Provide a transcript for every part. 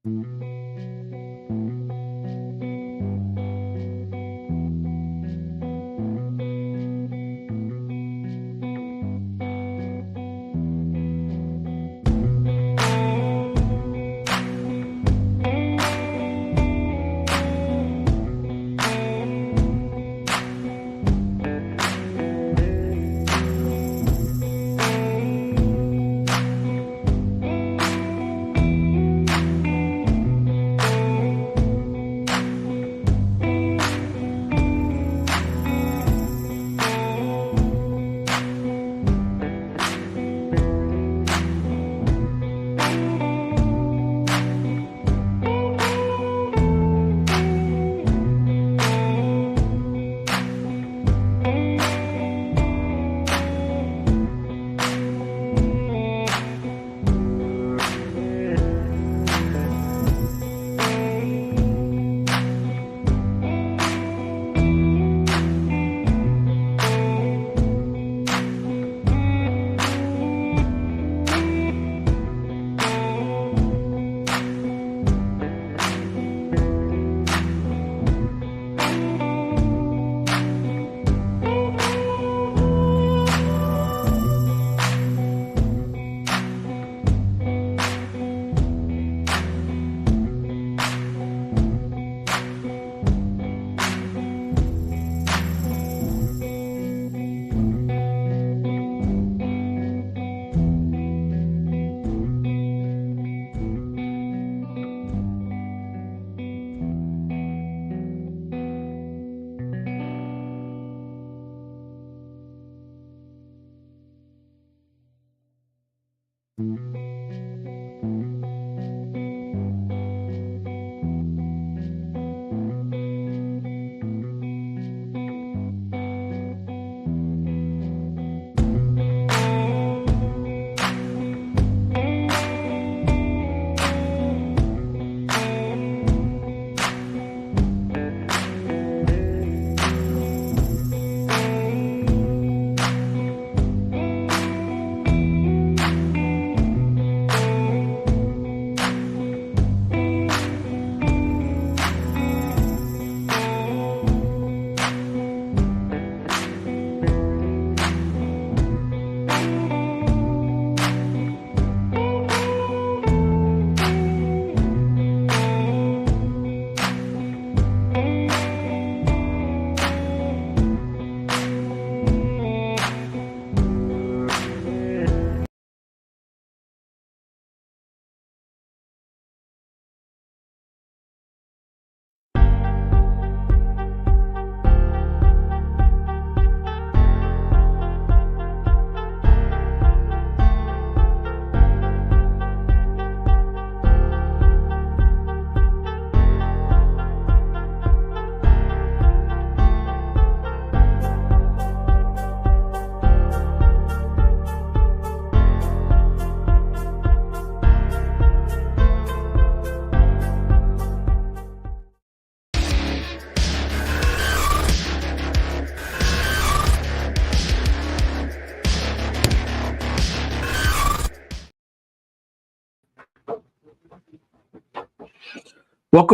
Welcome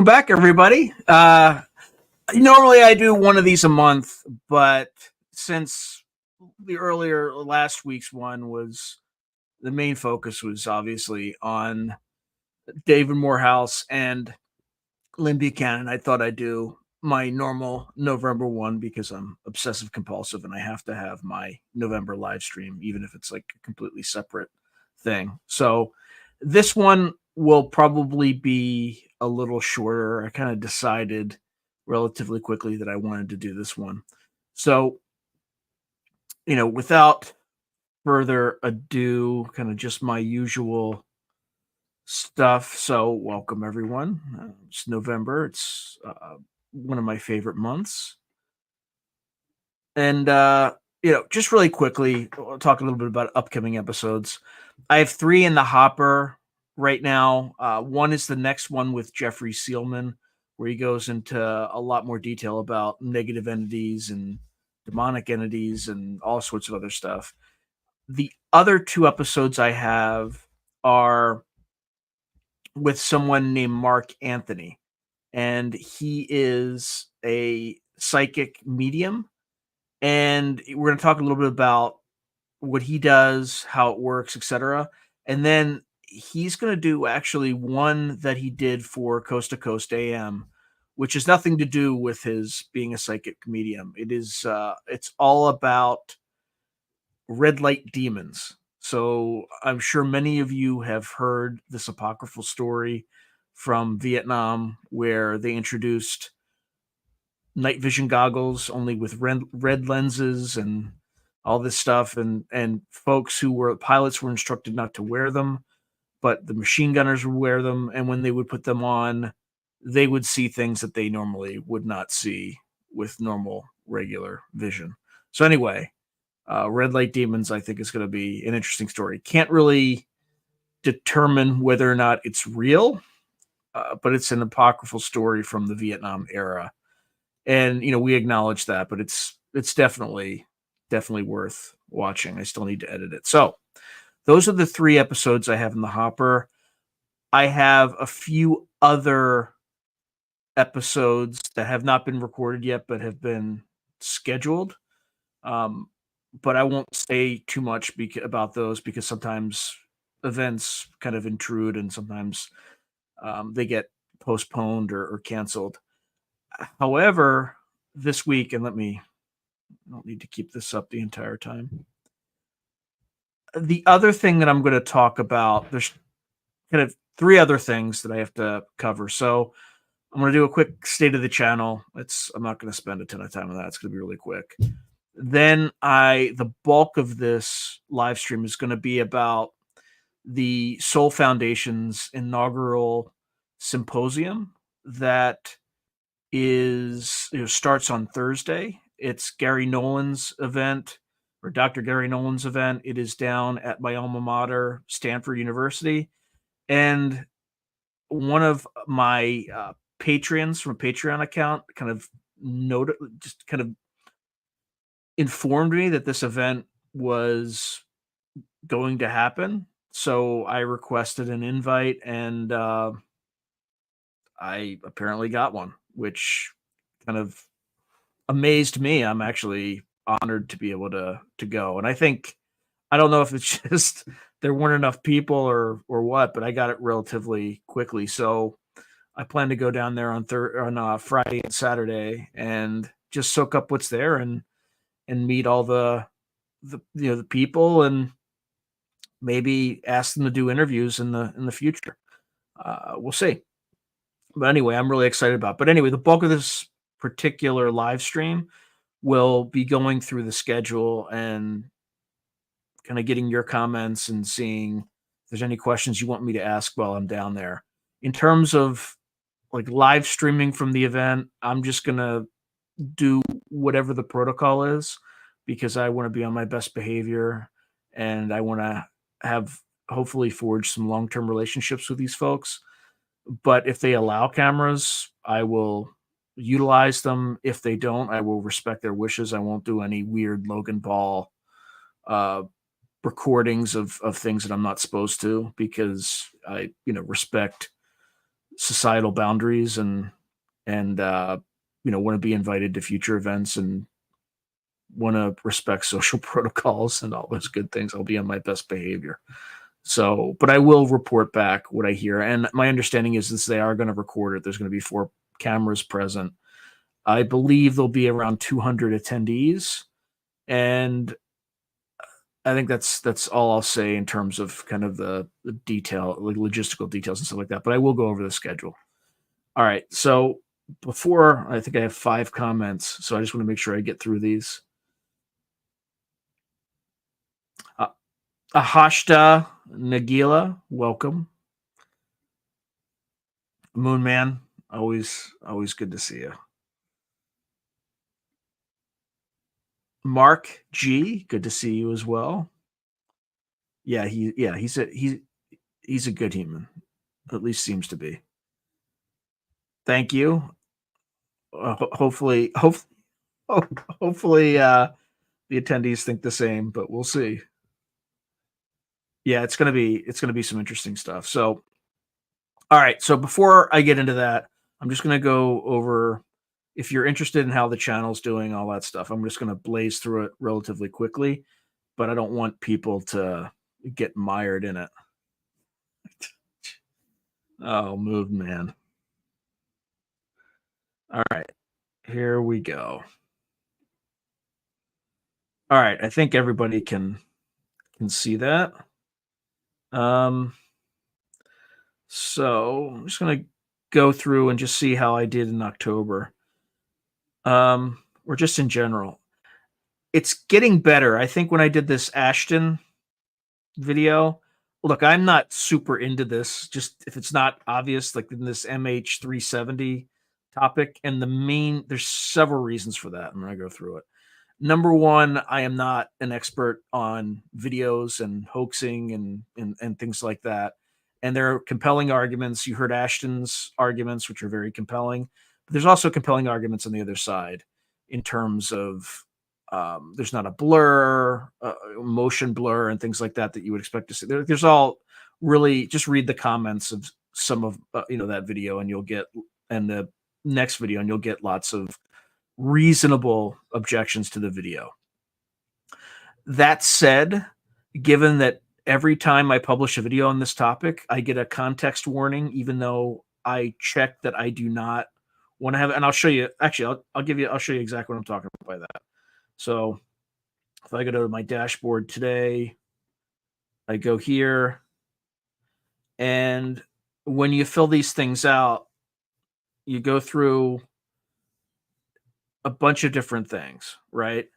back, everybody. Normally I do one of these a month, but since the earlier last week's one was the main focus was obviously on David Morehouse and Lynn Buchanan, I thought I'd do my normal November one because I'm obsessive compulsive and I have to have my November live stream, even if it's like a completely separate thing. So this one will probably be a little shorter. I kind of decided relatively quickly that I wanted to do this one. So, without further ado, kind of just my usual stuff. So, welcome everyone. It's November. It's one of my favorite months. And, just really quickly, I'll talk a little bit about upcoming episodes. I have 3 in the hopper right now. One is the next one with Jeffrey Seelman, where he goes into a lot more detail about negative entities and demonic entities and all sorts of other stuff. The other 2 episodes I have are with someone named Mark Anthony, and he is a psychic medium. And we're going to talk a little bit about what he does, how it works, etc. And then he's going to do actually one that he did for Coast to Coast AM, which has nothing to do with his being a psychic medium. It's all about red light demons. So I'm sure many of you have heard this apocryphal story from Vietnam where they introduced night vision goggles only with red lenses and all this stuff, and folks who were pilots were instructed not to wear them, but the machine gunners would wear them, and when they would put them on, they would see things that they normally would not see with normal regular vision. So anyway, red light demons I think is going to be an interesting story. Can't really determine whether or not it's real, but it's an apocryphal story from the Vietnam era, and we acknowledge that, but it's definitely worth watching. I still need to edit it. So those are the 3 episodes I have in the hopper. I have a few other episodes that have not been recorded yet but have been scheduled, but I won't say too much about those because sometimes events kind of intrude, and sometimes they get postponed or canceled. However, this week, and I don't need to keep this up the entire time. The other thing that I'm going to talk about, there's kind of 3 other things that I have to cover. So I'm going to do a quick state of the channel. I'm not going to spend a ton of time on that. It's going to be really quick. Then the bulk of this live stream is going to be about the Soul Foundation's inaugural symposium that starts on Thursday. It's Gary Nolan's event, or Dr. Gary Nolan's event. It is down at my alma mater, Stanford University. And one of my patrons from a Patreon account kind of informed me that this event was going to happen. So I requested an invite, and I apparently got one, which kind of amazed me. I'm actually honored to be able to go. And I don't know if it's just there weren't enough people or what, but I got it relatively quickly. So I plan to go down there on Friday and Saturday and just soak up what's there and meet all the people, and maybe ask them to do interviews in the future. We'll see. But anyway, I'm really excited about it. But anyway, the bulk of this particular live stream will be going through the schedule and kind of getting your comments and seeing if there's any questions you want me to ask while I'm down there. In terms of like live streaming from the event, I'm just going to do whatever the protocol is because I want to be on my best behavior, and I want to have hopefully forge some long-term relationships with these folks. But if they allow cameras, I will utilize them. If they don't, I will respect their wishes. I won't do any weird Logan Paul recordings of things that I'm not supposed to, because I respect societal boundaries and want to be invited to future events and want to respect social protocols and all those good things. I'll be on my best behavior. So, but I will report back what I hear. And my understanding is this, they are going to record it. There's going to be 4 cameras present. I believe there'll be around 200 attendees. And I think that's all I'll say in terms of kind of the detail, like logistical details and stuff like that. But I will go over the schedule. All right. So before, I think I have 5 comments. So I just want to make sure I get through these. Ahashta Nagila, welcome. Moon Man, always good to see you. Mark G, good to see you as well. Yeah, he's a good human. At least seems to be. Thank you. Hopefully, the attendees think the same, but we'll see. Yeah, it's gonna be some interesting stuff. So All right. So before I get into that, I'm just going to go over, if you're interested in how the channel's doing, all that stuff. I'm just going to blaze through it relatively quickly, but I don't want people to get mired in it. Oh, mood man. All right. Here we go. All right. I think everybody can see that. So I'm just going to go through and just see how I did in October. Or just in general. It's getting better. I think when I did this Ashton video, look, I'm not super into this, just if it's not obvious, like in this MH370 topic. And there's several reasons for that. I'm going to go through it. Number one, I am not an expert on videos and hoaxing and things like that. And there are compelling arguments. You heard Ashton's arguments, which are very compelling. But there's also compelling arguments on the other side in terms of there's not a blur, motion blur, and things like that that you would expect to see. There's all really, just read the comments of some of that video, and the next video, and you'll get lots of reasonable objections to the video. That said, given that every time I publish a video on this topic, I get a context warning, even though I check that I do not want to have, and I'll show you, actually, I'll show you exactly what I'm talking about by that. So if I go to my dashboard today, I go here, and when you fill these things out, you go through a bunch of different things, right?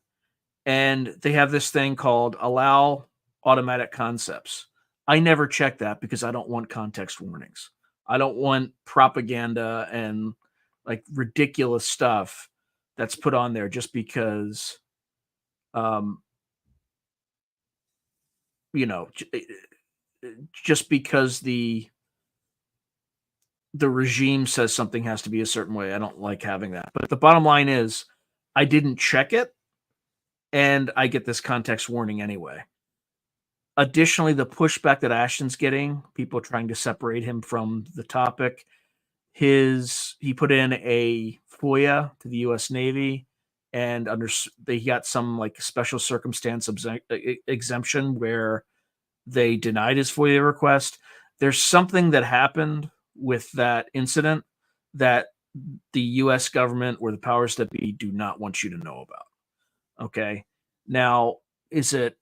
And they have this thing called allow automatic concepts. I never check that because I don't want context warnings. I don't want propaganda and like ridiculous stuff that's put on there just because, just because the regime says something has to be a certain way. I don't like having that. But the bottom line is I didn't check it, and I get this context warning anyway. Additionally, the pushback that Ashton's getting, people trying to separate him from the topic, he put in a FOIA to the U.S. Navy, and they got some like special circumstance exemption where they denied his FOIA request. There's something that happened with that incident that the U.S. government or the powers that be do not want you to know about. Okay. Now, is it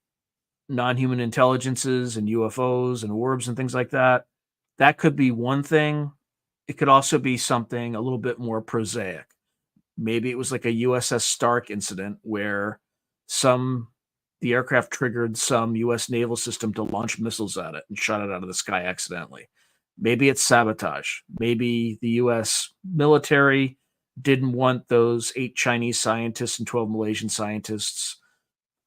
non-human intelligences and UFOs and orbs and things like that? That could be one thing. It could also be something a little bit more prosaic. Maybe it was like a USS Stark incident where the aircraft triggered some U.S. naval system to launch missiles at it and shot it out of the sky accidentally. Maybe it's sabotage. Maybe the U.S. military didn't want those 8 Chinese scientists and 12 Malaysian scientists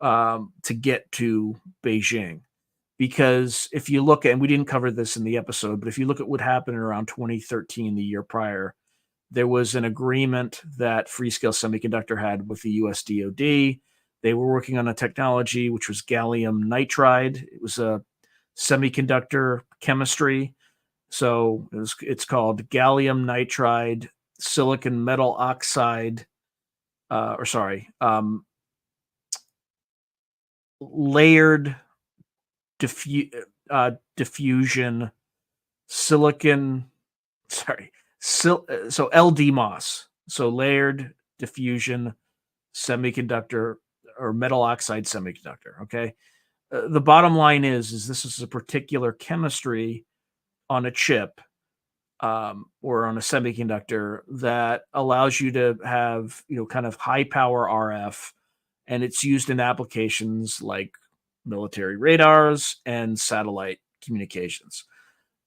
to get to Beijing. Because if you look at, and we didn't cover this in the episode, but if you look at what happened around 2013, the year prior, there was an agreement that Freescale Semiconductor had with the US DoD. They were working on a technology which was gallium nitride. It was a semiconductor chemistry. So it's called gallium nitride silicon metal oxide, layered diffusion silicon, so LDMOS, so layered diffusion semiconductor or metal oxide semiconductor. Okay. The bottom line is this is a particular chemistry on a chip or on a semiconductor that allows you to have, kind of high power RF, and it's used in applications like military radars and satellite communications.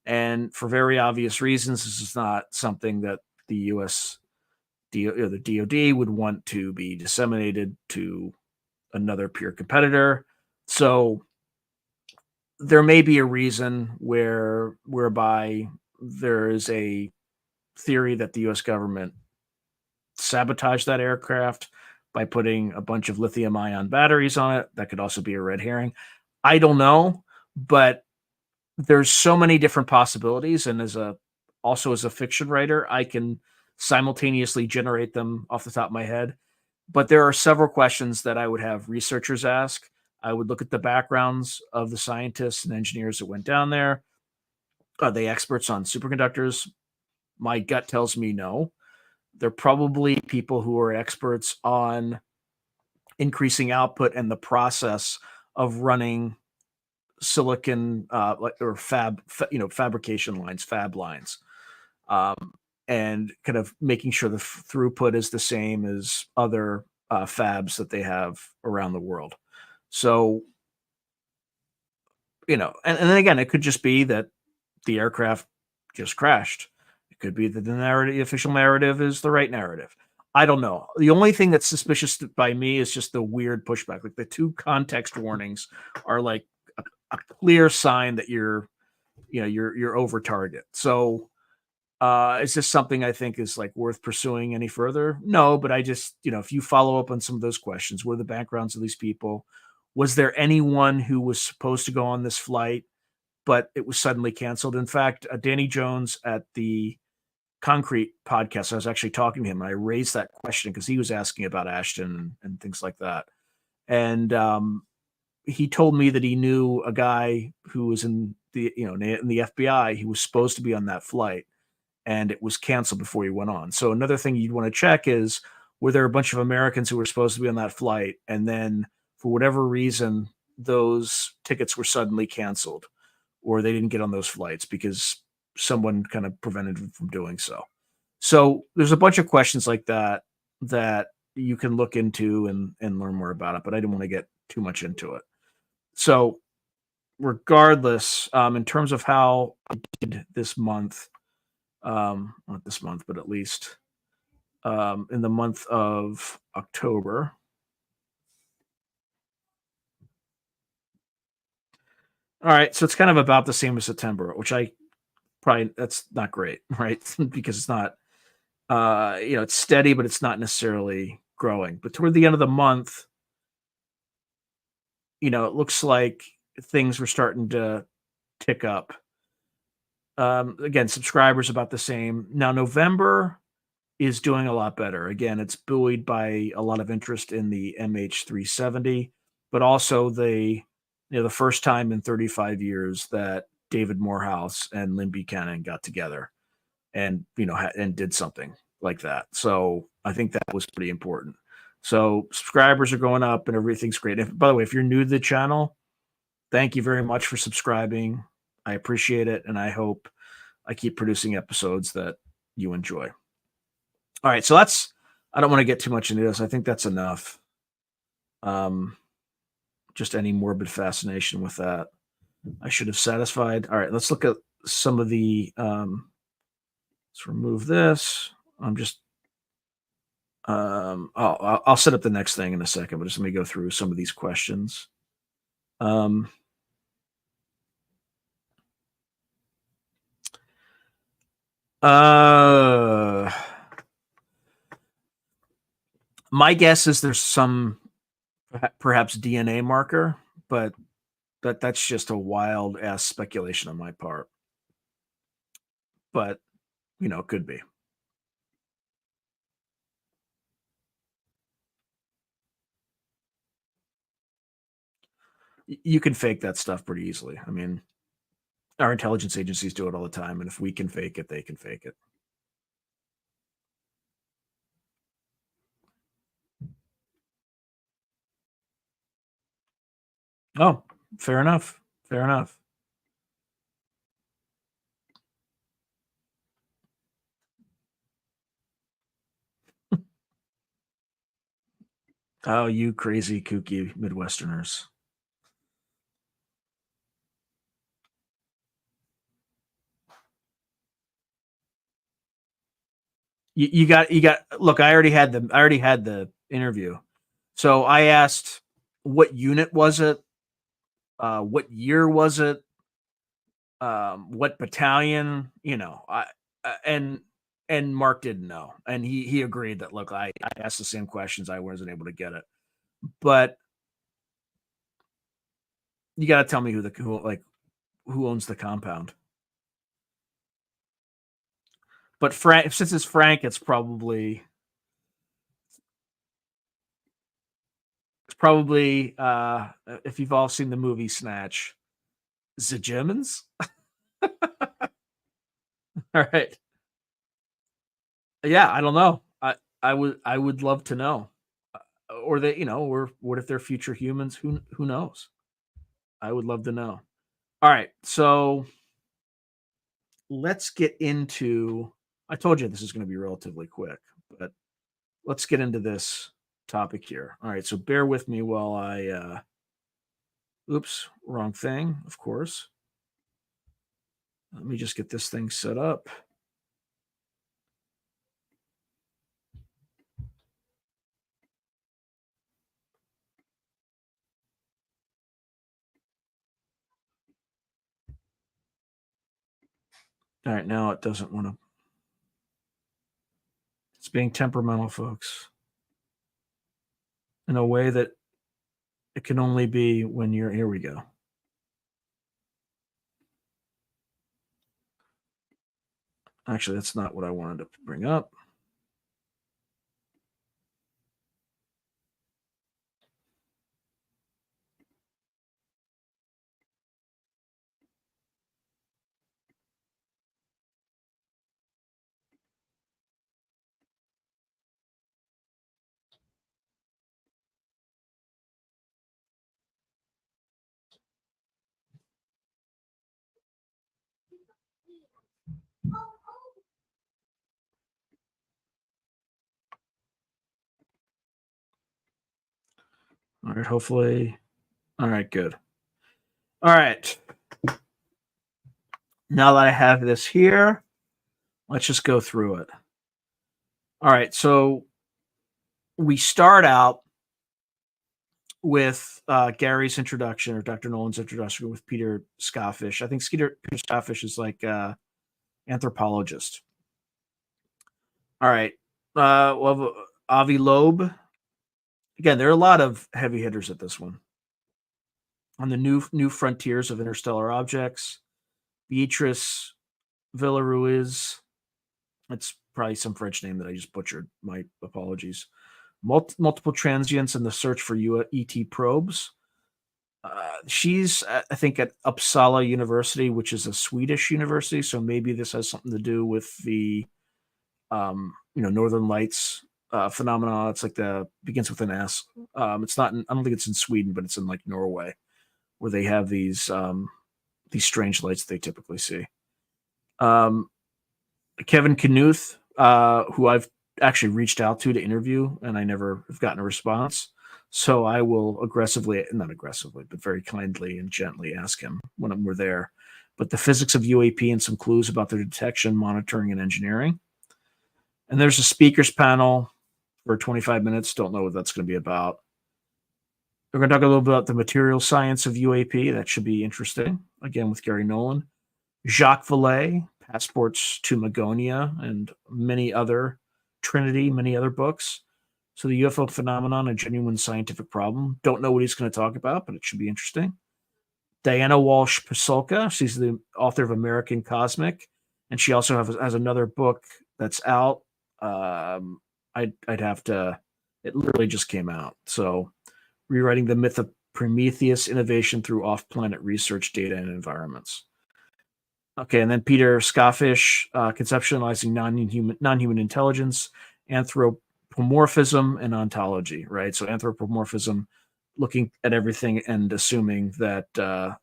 And for very obvious reasons, this is not something that the U.S. the DoD would want to be disseminated to another peer competitor. So there may be a reason whereby there is a theory that the U.S. government sabotaged that aircraft by putting a bunch of lithium-ion batteries on it. That could also be a red herring. I don't know, but there's so many different possibilities. And as a also as a fiction writer, I can simultaneously generate them off the top of my head. But there are several questions that I would have researchers ask. I would look at the backgrounds of the scientists and engineers that went down there. Are they experts on superconductors? My gut tells me no. They're probably people who are experts on increasing output and the process of running silicon or fabrication lines, fab lines, um, and kind of making sure the throughput is the same as other fabs that they have around the world. So, and then again, it could just be that the aircraft just crashed. It could be that the official narrative is the right narrative. I don't know. The only thing that's suspicious by me is just the weird pushback. Like the 2 context warnings are like a clear sign that you're over target. So is this something I think is like worth pursuing any further? No, but I just, if you follow up on some of those questions, what are the backgrounds of these people? Was there anyone who was supposed to go on this flight, but it was suddenly canceled? In fact, Danny Jones at the Concrete podcast, I was actually talking to him, and I raised that question because he was asking about Ashton and things like that. And he told me that he knew a guy who was in the FBI. He was supposed to be on that flight, and it was canceled before he went on. So another thing you'd want to check is, were there a bunch of Americans who were supposed to be on that flight, and then for whatever reason those tickets were suddenly canceled, or they didn't get on those flights because someone kind of prevented them from doing so. So there's a bunch of questions like that that you can look into and learn more about it, but I didn't want to get too much into it. So regardless, in terms of how I did this month, not this month, but at least in the month of October. All right, so it's kind of about the same as September, which that's not great, right? Because it's not, it's steady, but it's not necessarily growing. But toward the end of the month, it looks like things were starting to tick up. Again, subscribers about the same. Now, November is doing a lot better. Again, it's buoyed by a lot of interest in the MH370, but also the first time in 35 years that David Morehouse and Lynn Buchanan got together and and did something like that. So I think that was pretty important. So subscribers are going up and everything's great. By the way, if you're new to the channel, thank you very much for subscribing. I appreciate it, and I hope I keep producing episodes that you enjoy. All right, so I don't want to get too much into this. I think that's enough. Just any morbid fascination with that, I should have satisfied. All right, let's look at some of the, let's remove this. I'll set up the next thing in a second, but just let me go through some of these questions. My guess is there's some perhaps DNA marker, but that's just a wild ass speculation on my part. But it could be. You can fake that stuff pretty easily. I mean, our intelligence agencies do it all the time, and if we can fake it, they can fake it. Oh, fair enough. Fair enough. Oh, you crazy, kooky Midwesterners. You got look, I already had the interview. So I asked, what unit was it? What year was it? What battalion? And Mark didn't know, and he agreed that, look, I asked the same questions, I wasn't able to get it, but you got to tell me who owns the compound. But Frank, since it's Frank, it's probably if you've all seen the movie Snatch, the Germans. All right. Yeah, I don't know. I would love to know. Or they, or what if they're future humans? Who knows? I would love to know. All right, so let's get into. I told you this is going to be relatively quick, but let's get into this topic here. All right, so bear with me while I. Oops, wrong thing. Of course. Let me just get this thing set up. All right, now it doesn't want to. It's being temperamental, folks, in a way that it can only be when you're. Here we go. Actually, that's not what I wanted to bring up. All right, hopefully. All right, good. All right. Now that I have this here, let's just go through it. All right, so we start out with Gary's introduction, or Dr. Nolan's introduction, with Peter Scoffish. I think Peter Scoffish is like anthropologist. All right. Well, Avi Loeb. Again, there are a lot of heavy hitters at this one. On the new frontiers of interstellar objects, Beatrice Villaruiz. That's probably some French name that I just butchered. My apologies. Multiple transients in the search for ET probes. She's, I think, at Uppsala University, which is a Swedish university. So maybe this has something to do with the, Northern Lights phenomena. It's like begins with an S. It's not. I don't think it's in Sweden, but it's in like Norway, where they have these strange lights they typically see. Kevin Knuth, who I've actually reached out to interview, and I never have gotten a response. So I will not aggressively, but very kindly and gently ask him when we're there. But the physics of UAP and some clues about their detection, monitoring, and engineering. And there's a speakers panel for 25 minutes. Don't know what that's going to be about. We're going to talk a little bit about the material science of UAP. That should be interesting. Again, with Gary Nolan. Jacques Vallée, Passports to Magonia, and many other books. So the UFO phenomenon, a genuine scientific problem. Don't know what he's going to talk about, but it should be interesting. Diana Walsh Pasulka, she's the author of American Cosmic, and she also has another book that's out. I'd have to. It literally just came out. So, rewriting the myth of Prometheus innovation through off-planet research data and environments. Okay, and then Peter Scoffish, conceptualizing non-human intelligence, anthropomorphism, and ontology. Right, so anthropomorphism, looking at everything and assuming that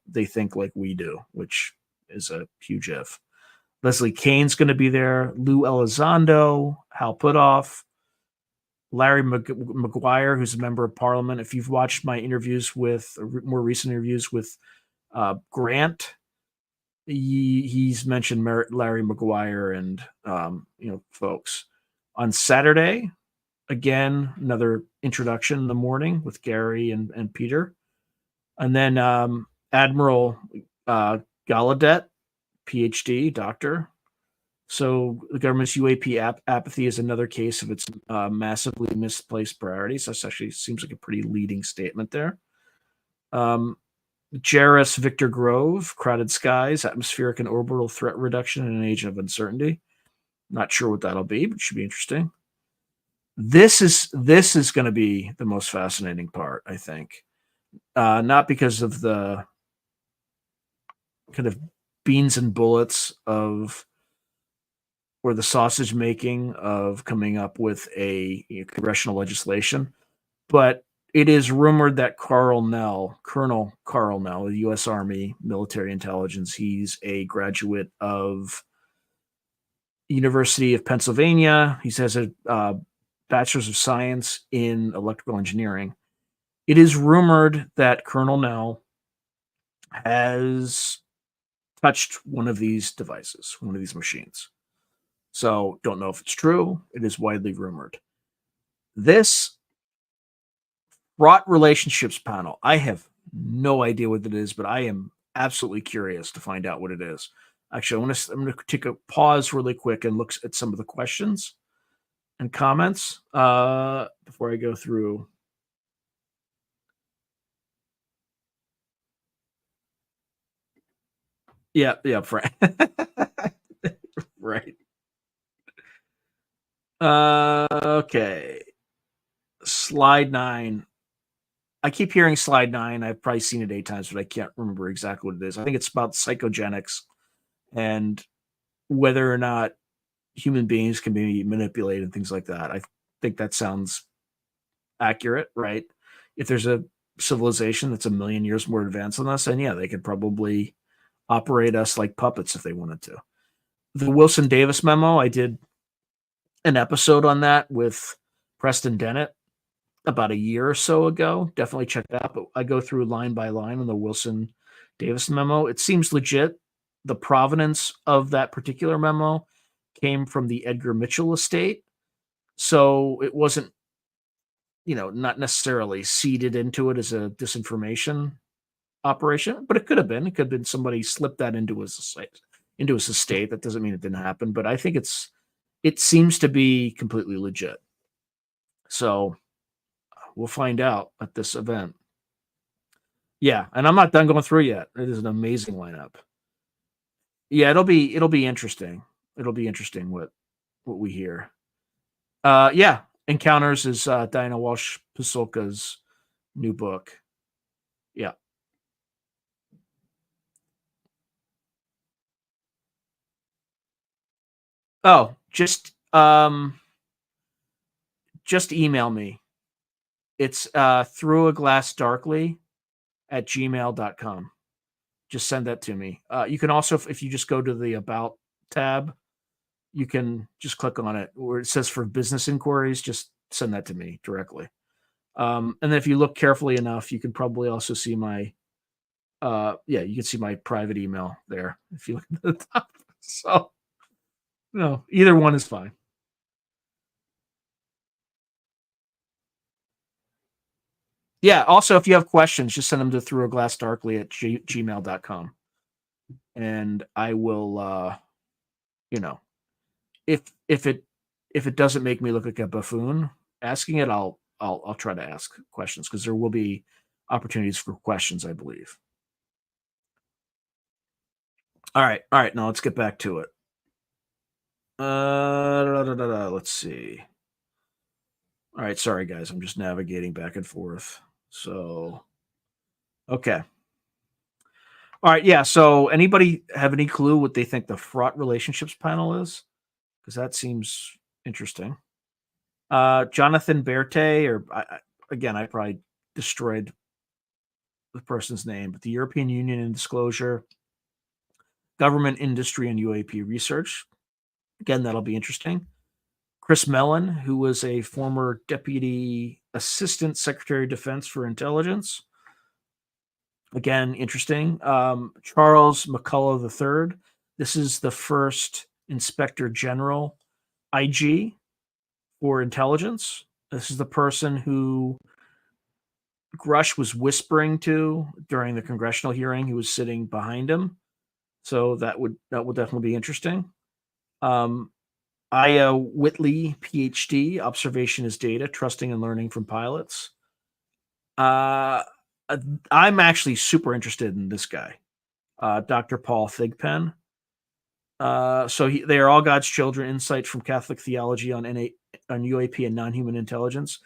they think like we do, which is a huge if. Leslie Kane's going to be there. Lou Elizondo, Hal Puthoff, Larry McGuire, who's a member of Parliament. If you've watched my more recent interviews with Grant, he's mentioned Larry McGuire and folks. On Saturday, again, another introduction in the morning with Gary and Peter. And then Admiral Gallaudet, PhD, doctor. So the government's UAP apathy is another case of its massively misplaced priorities. That actually seems like a pretty leading statement there. Jairus Victor Grove, Crowded Skies, Atmospheric and Orbital Threat Reduction in an Age of Uncertainty. Not sure what that'll be, but it should be interesting. This is going to be the most fascinating part, I think. Not because of the kind of beans and bullets of or the sausage making of coming up with a congressional legislation, but it is rumored that Colonel Carl Nell, the U.S. Army military intelligence, he's a graduate of University of Pennsylvania. He has a bachelor's of science in electrical engineering. It is rumored that Colonel Nell has touched one of these devices, one of these machines. So don't know if it's true. It is widely rumored. This fraught relationships panel, I have no idea what it is, but I am absolutely curious to find out what it is. Actually, I'm going to take a pause really quick and look at some of the questions and comments before I go through. Yeah, Frank. Right. Okay. Slide 9. I keep hearing slide 9. I've probably seen it 8 times, but I can't remember exactly what it is. I think it's about psychogenics and whether or not human beings can be manipulated and things like that. I think that sounds accurate, right? If there's a civilization that's a million years more advanced than us, then yeah, they could probably operate us like puppets if they wanted to. The Wilson Davis memo, I did an episode on that with Preston Dennett about a year or so ago. Definitely check that out. But I go through line by line on the Wilson Davis memo. It seems legit. The provenance of that particular memo came from the Edgar Mitchell estate. So it wasn't, not necessarily seeded into it as a disinformation operation, but it could have been. It could have been somebody slipped that into his estate. That doesn't mean it didn't happen, but I think it seems to be completely legit. So we'll find out at this event. Yeah, and I'm not done going through yet. It is an amazing lineup. Yeah, it'll be interesting. It'll be interesting what we hear. Yeah, Encounters is Diana Walsh Pasulka's new book. Yeah. Oh, just email me. It's through a glass darkly at gmail.com. Just send that to me. You can also, if you just go to the About tab, you can just click on it where it says for business inquiries, just send that to me directly. And then if you look carefully enough, you can probably also see my, you can see my private email there if you look at the top. So, either one is fine. Yeah. Also, if you have questions, just send them to through a glass darkly at gmail.com. And I will, if it doesn't make me look like a buffoon asking it, I'll try to ask questions because there will be opportunities for questions, I believe. All right. Now let's get back to it. Let's see. All right, sorry guys, I'm just navigating back and forth. So, okay. All right, yeah. So, anybody have any clue what they think the fraught relationships panel is? Because that seems interesting. Jonathan Berthe, or again, I probably destroyed the person's name, but the European Union and Disclosure, Government, Industry, and UAP Research. Again, that'll be interesting. Chris Mellon, who was a former Deputy Assistant Secretary of Defense for Intelligence. Again, interesting. Charles McCullough III. This is the first Inspector General IG for intelligence. This is the person who Grush was whispering to during the congressional hearing. He was sitting behind him. So that will definitely be interesting. Aya Whitley, PhD, Observation is Data, Trusting and Learning from Pilots. I'm actually super interested in this guy, Dr. Paul Thigpen. They are all God's children. Insight from Catholic theology on UAP and non-human intelligence.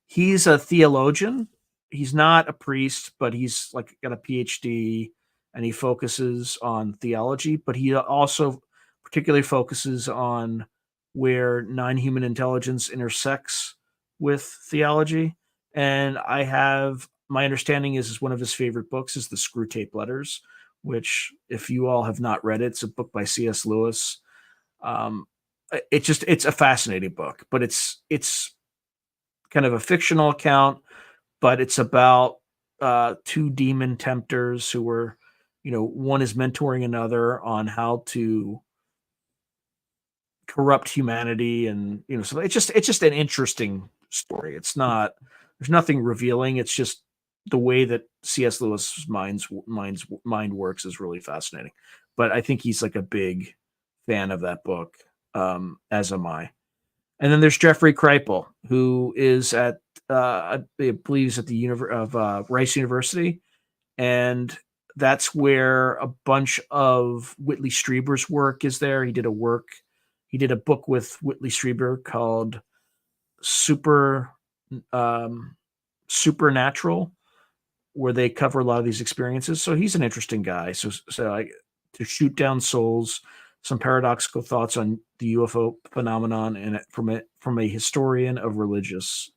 He's a theologian. He's not a priest, but he's like got a PhD, and he focuses on theology. But he also particularly focuses on where non-human intelligence intersects with theology. And I have my understanding is one of his favorite books is the Screw Tape Letters, which, if you all have not read it, it's a book by C.S. Lewis. Um, it's a fascinating book, but it's kind of a fictional account, but it's about two demon tempters who were, one is mentoring another on how to corrupt humanity, and so it's just an interesting story. It's not there's nothing revealing. It's just the way that C.S. Lewis mind works is really fascinating. But I think he's like a big fan of that book, as am I. And then there's Jeffrey Kripal, who is at I believe he's at the Rice University, and that's where a bunch of Whitley Strieber's work is there. He did a book with Whitley Strieber called Super Supernatural, where they cover a lot of these experiences. So he's an interesting guy. To Shoot Down Souls, some paradoxical thoughts on the UFO phenomenon, and from a historian of religious.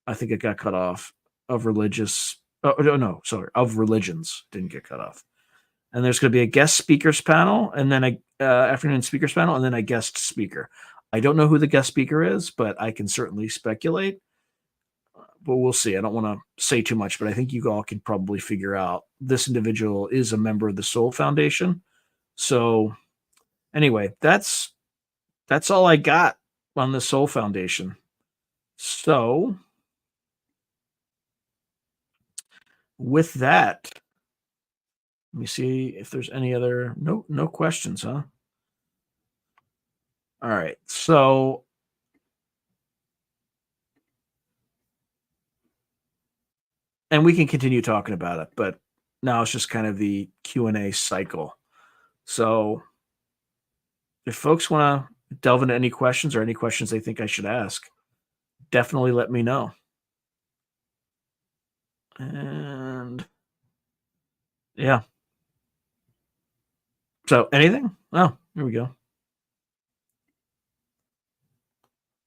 I think it got cut off of religious. Oh no, sorry, of religions didn't get cut off. And there's going to be a guest speakers panel, and then a afternoon speakers panel, and then a guest speaker. I don't know who the guest speaker is, but I can certainly speculate. But we'll see. I don't want to say too much, but I think you all can probably figure out this individual is a member of the Soul Foundation. So anyway, that's all I got on the Soul Foundation. So with that, let me see if there's any other no questions, huh? All right. So and we can continue talking about it, but now it's just kind of the Q&A cycle. So if folks want to delve into any questions or any questions they think I should ask, definitely let me know. And yeah. So anything? Oh, here we go.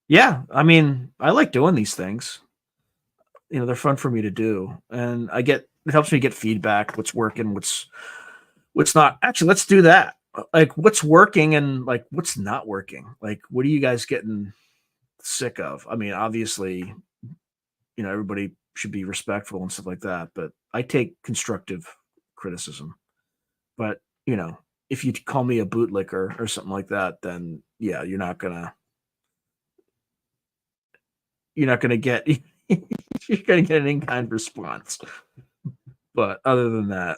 Yeah, I mean, I like doing these things. They're fun for me to do, and it helps me get feedback, what's working, what's not. Actually, let's do that. Like, what's working and like what's not working. Like, what are you guys getting sick of? I mean, obviously, everybody should be respectful and stuff like that, but I take constructive criticism. But, if you call me a bootlicker or something like that, then yeah, you're not gonna get you're gonna get an in-kind response. But other than that,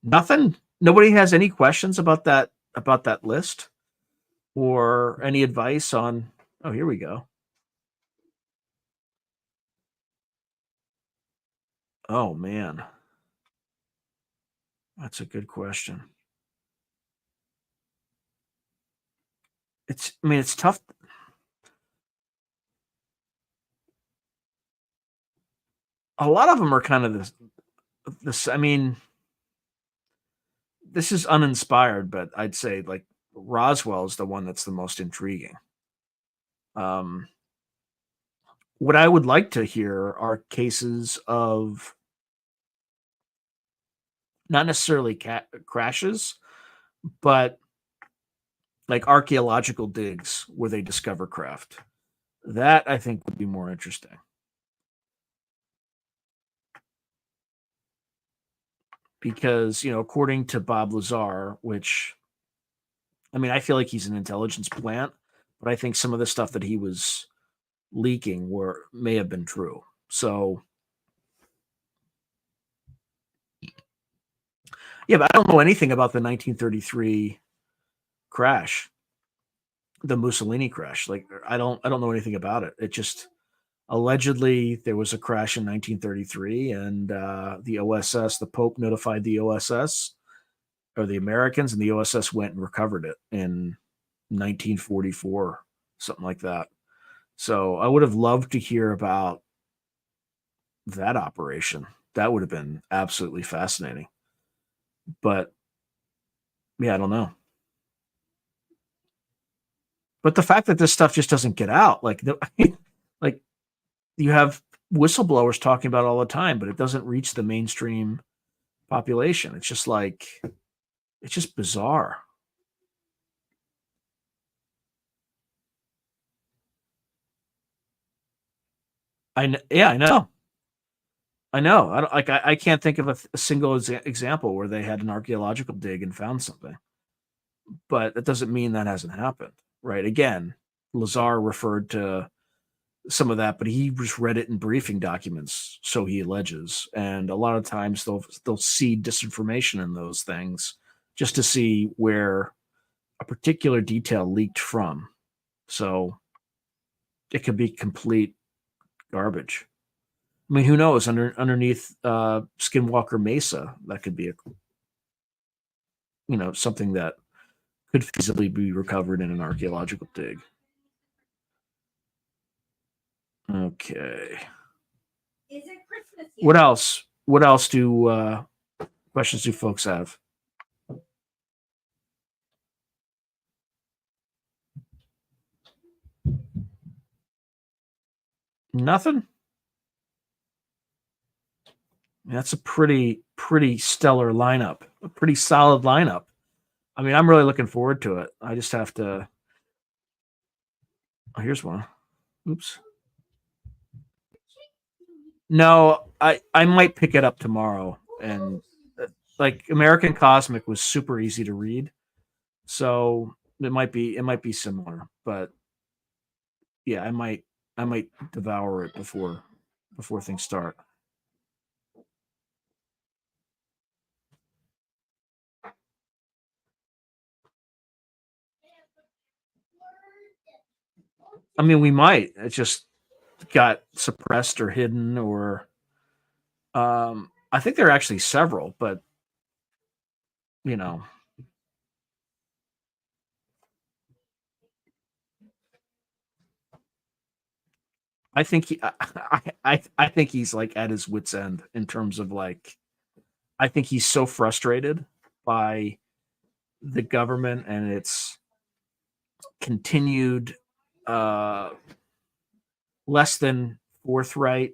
nothing. Nobody has any questions about that list or any advice on. Oh, here we go. Oh man, that's a good question. I mean, it's tough. A lot of them are kind of this. I mean, this is uninspired, but I'd say like Roswell is the one that's the most intriguing. What I would like to hear are cases of not necessarily crashes, but like archaeological digs where they discover craft. That I think would be more interesting. Because, according to Bob Lazar, which, I mean, I feel like he's an intelligence plant, but I think some of the stuff that he was leaking may have been true. So, yeah, but I don't know anything about the 1933 crash, the Mussolini crash. Like, I don't know anything about it. It just allegedly there was a crash in 1933, and the OSS, the Pope notified the OSS or the Americans, and the OSS went and recovered it in 1944, something like that. So I would have loved to hear about that operation. That would have been absolutely fascinating. But yeah, I don't know. But the fact that this stuff just doesn't get out, like, like you have whistleblowers talking about it all the time, but it doesn't reach the mainstream population. It's just like, it's just bizarre. Yeah, I know. I know. I don't, like. I can't think of a single example where they had an archaeological dig and found something. But that doesn't mean that hasn't happened, right? Again, Lazar referred to some of that, but he just read it in briefing documents, so he alleges. And a lot of times they'll see disinformation in those things just to see where a particular detail leaked from. So it could be complete garbage. I mean, who knows? Underneath Skinwalker Mesa, that could be something that could feasibly be recovered in an archaeological dig. Okay. Is it Christmas yet? What else? What else do questions do folks have? Nothing. That's a pretty stellar lineup. A pretty solid lineup. I mean, I'm really looking forward to it. I just have to. Oh, here's one. Oops. No, I might pick it up tomorrow. And like American Cosmic was super easy to read, so it might be similar. But yeah, I might devour it before things start. I mean, we might. It just got suppressed or hidden, or I think there are actually several, but you know, I think I think he's like at his wits end in terms of like, I think he's so frustrated by the government and its continued uh less than forthright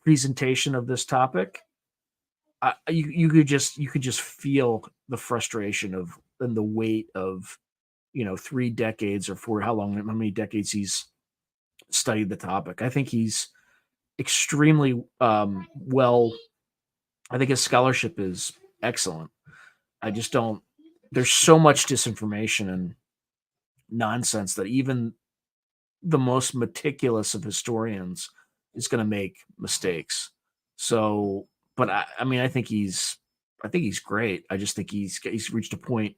presentation of this topic. You could just feel the frustration of and the weight of 3 decades or how many decades he's studied the topic. I think he's extremely well. I think his scholarship is excellent. I just don't. There's so much disinformation and nonsense that even the most meticulous of historians is going to make mistakes. So, but I mean, I think he's great. I just think he's reached a point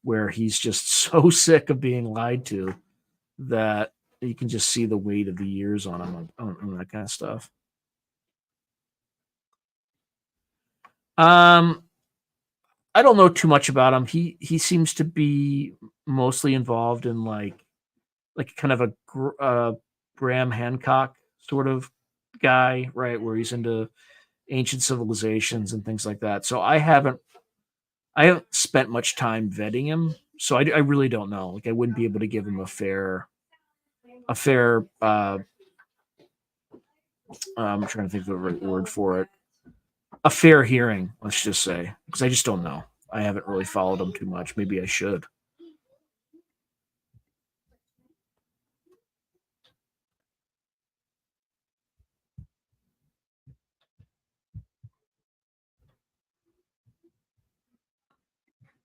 where he's just so sick of being lied to that you can just see the weight of the years on him on that kind of stuff. Um, I don't know too much about him. He seems to be mostly involved in like kind of a Graham Hancock sort of guy, right? Where he's into ancient civilizations and things like that. So I haven't spent much time vetting him, so I really don't know. Like I wouldn't be able to give him a fair. I'm trying to think of the right word for it. A fair hearing, let's just say, because I just don't know. I haven't really followed him too much. Maybe I should.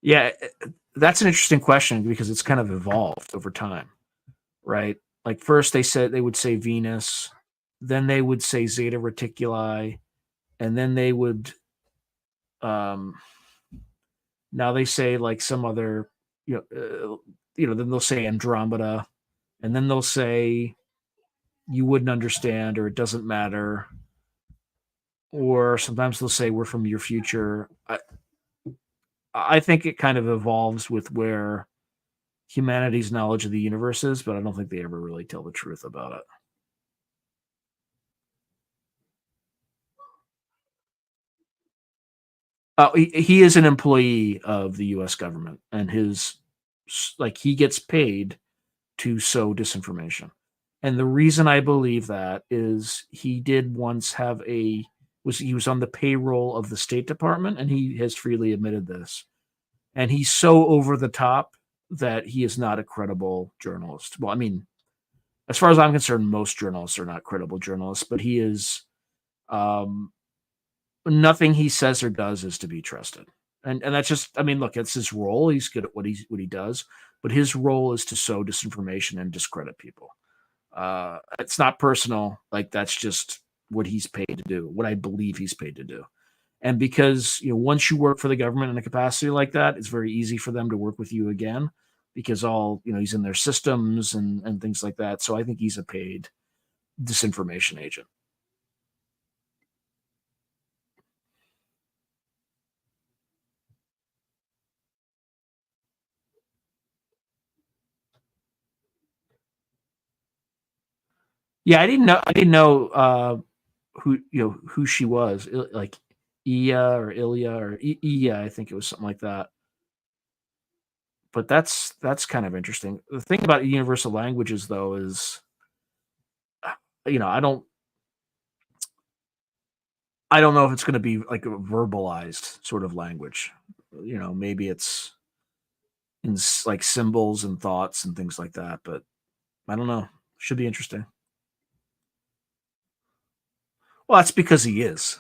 Yeah, that's an interesting question because it's kind of evolved over time, right? Like first they would say Venus, then they would say Zeta Reticuli, and then they would um now they say like some other then they'll say Andromeda, and then they'll say you wouldn't understand or it doesn't matter, or sometimes they'll say we're from your future. I think it kind of evolves with where humanity's knowledge of the universe is, but I don't think they ever really tell the truth about it. He is an employee of the U.S. government, and he gets paid to sow disinformation. And the reason I believe that is he did once have he was on the payroll of the State Department, and he has freely admitted this. And he's so over the top that he is not a credible journalist. Well, I mean, as far as I'm concerned, most journalists are not credible journalists, but he is. Um, Nothing he says or does is to be trusted. And that's just, I mean, look, it's his role. He's good at what he does, but his role is to sow disinformation and discredit people. It's not personal. Like, that's just what he's paid to do, what I believe he's paid to do. And because, once you work for the government in a capacity like that, it's very easy for them to work with you again because he's in their systems and things like that. So I think he's a paid disinformation agent. Yeah, I didn't know who she was, like Iya or Ilya or Iya, I think it was something like that. But that's kind of interesting. The thing about universal languages, though, is I don't know if it's going to be like a verbalized sort of language. Maybe it's in like symbols and thoughts and things like that. But I don't know. Should be interesting. Well, that's because he is.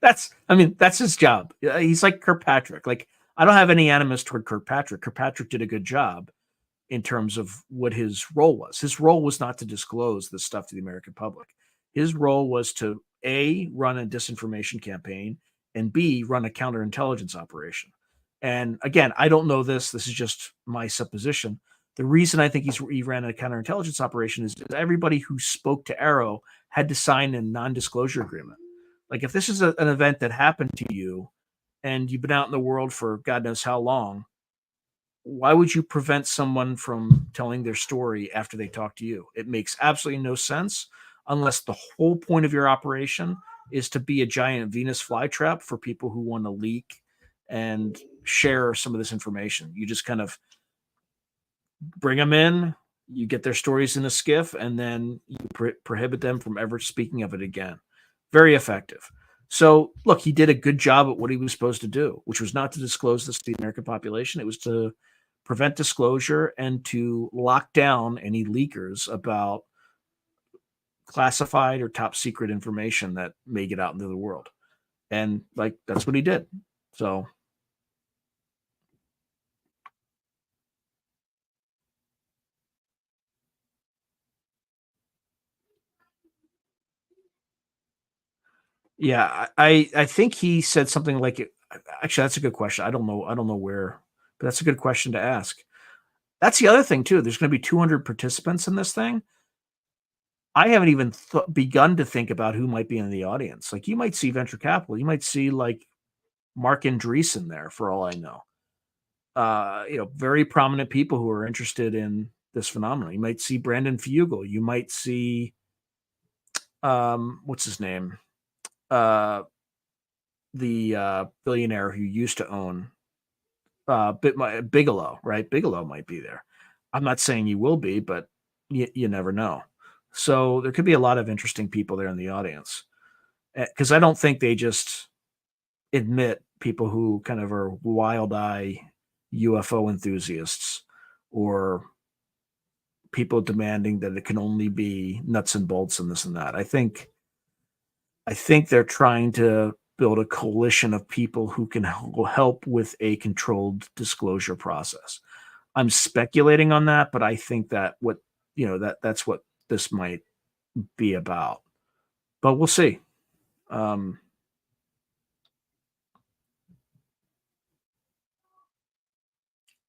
That's his job. He's like Kirkpatrick. Like, I don't have any animus toward Kirkpatrick. Kirkpatrick did a good job in terms of what his role was. His role was not to disclose this stuff to the American public. His role was to A, run a disinformation campaign, and B, run a counterintelligence operation. And again, I don't know this. This is just my supposition. The reason I think he ran a counterintelligence operation is everybody who spoke to Arrow had to sign a non-disclosure agreement. Like, if this is an event that happened to you and you've been out in the world for God knows how long, why would you prevent someone from telling their story after they talk to you? It makes absolutely no sense unless the whole point of your operation is to be a giant Venus flytrap for people who want to leak and share some of this information. You just kind of bring them in, you get their stories in a skiff, and then you prohibit them from ever speaking of it again. Very effective. So, look, he did a good job at what he was supposed to do, which was not to disclose this to the American population. It was to prevent disclosure and to lock down any leakers about classified or top secret information that may get out into the world. And like, that's what he did. So yeah, I think he said something like it. Actually, that's a good question. I don't know where, but that's a good question to ask. That's the other thing too. There's going to be 200 participants in this thing. I haven't even begun to think about who might be in the audience. Like, you might see venture capital. You might see like Mark Andreessen there, for all I know. Very prominent people who are interested in this phenomenon. You might see Brandon Fugel. You might see, what's his name? The billionaire who used to own Bigelow, right? Bigelow might be there. I'm not saying you will be, but you never know. So there could be a lot of interesting people there in the audience, because I don't think they just admit people who kind of are wild eye UFO enthusiasts or people demanding that it can only be nuts and bolts and this and that. I think they're trying to build a coalition of people who can help with a controlled disclosure process. I'm speculating on that, but I think that that's what this might be about. But we'll see. Um,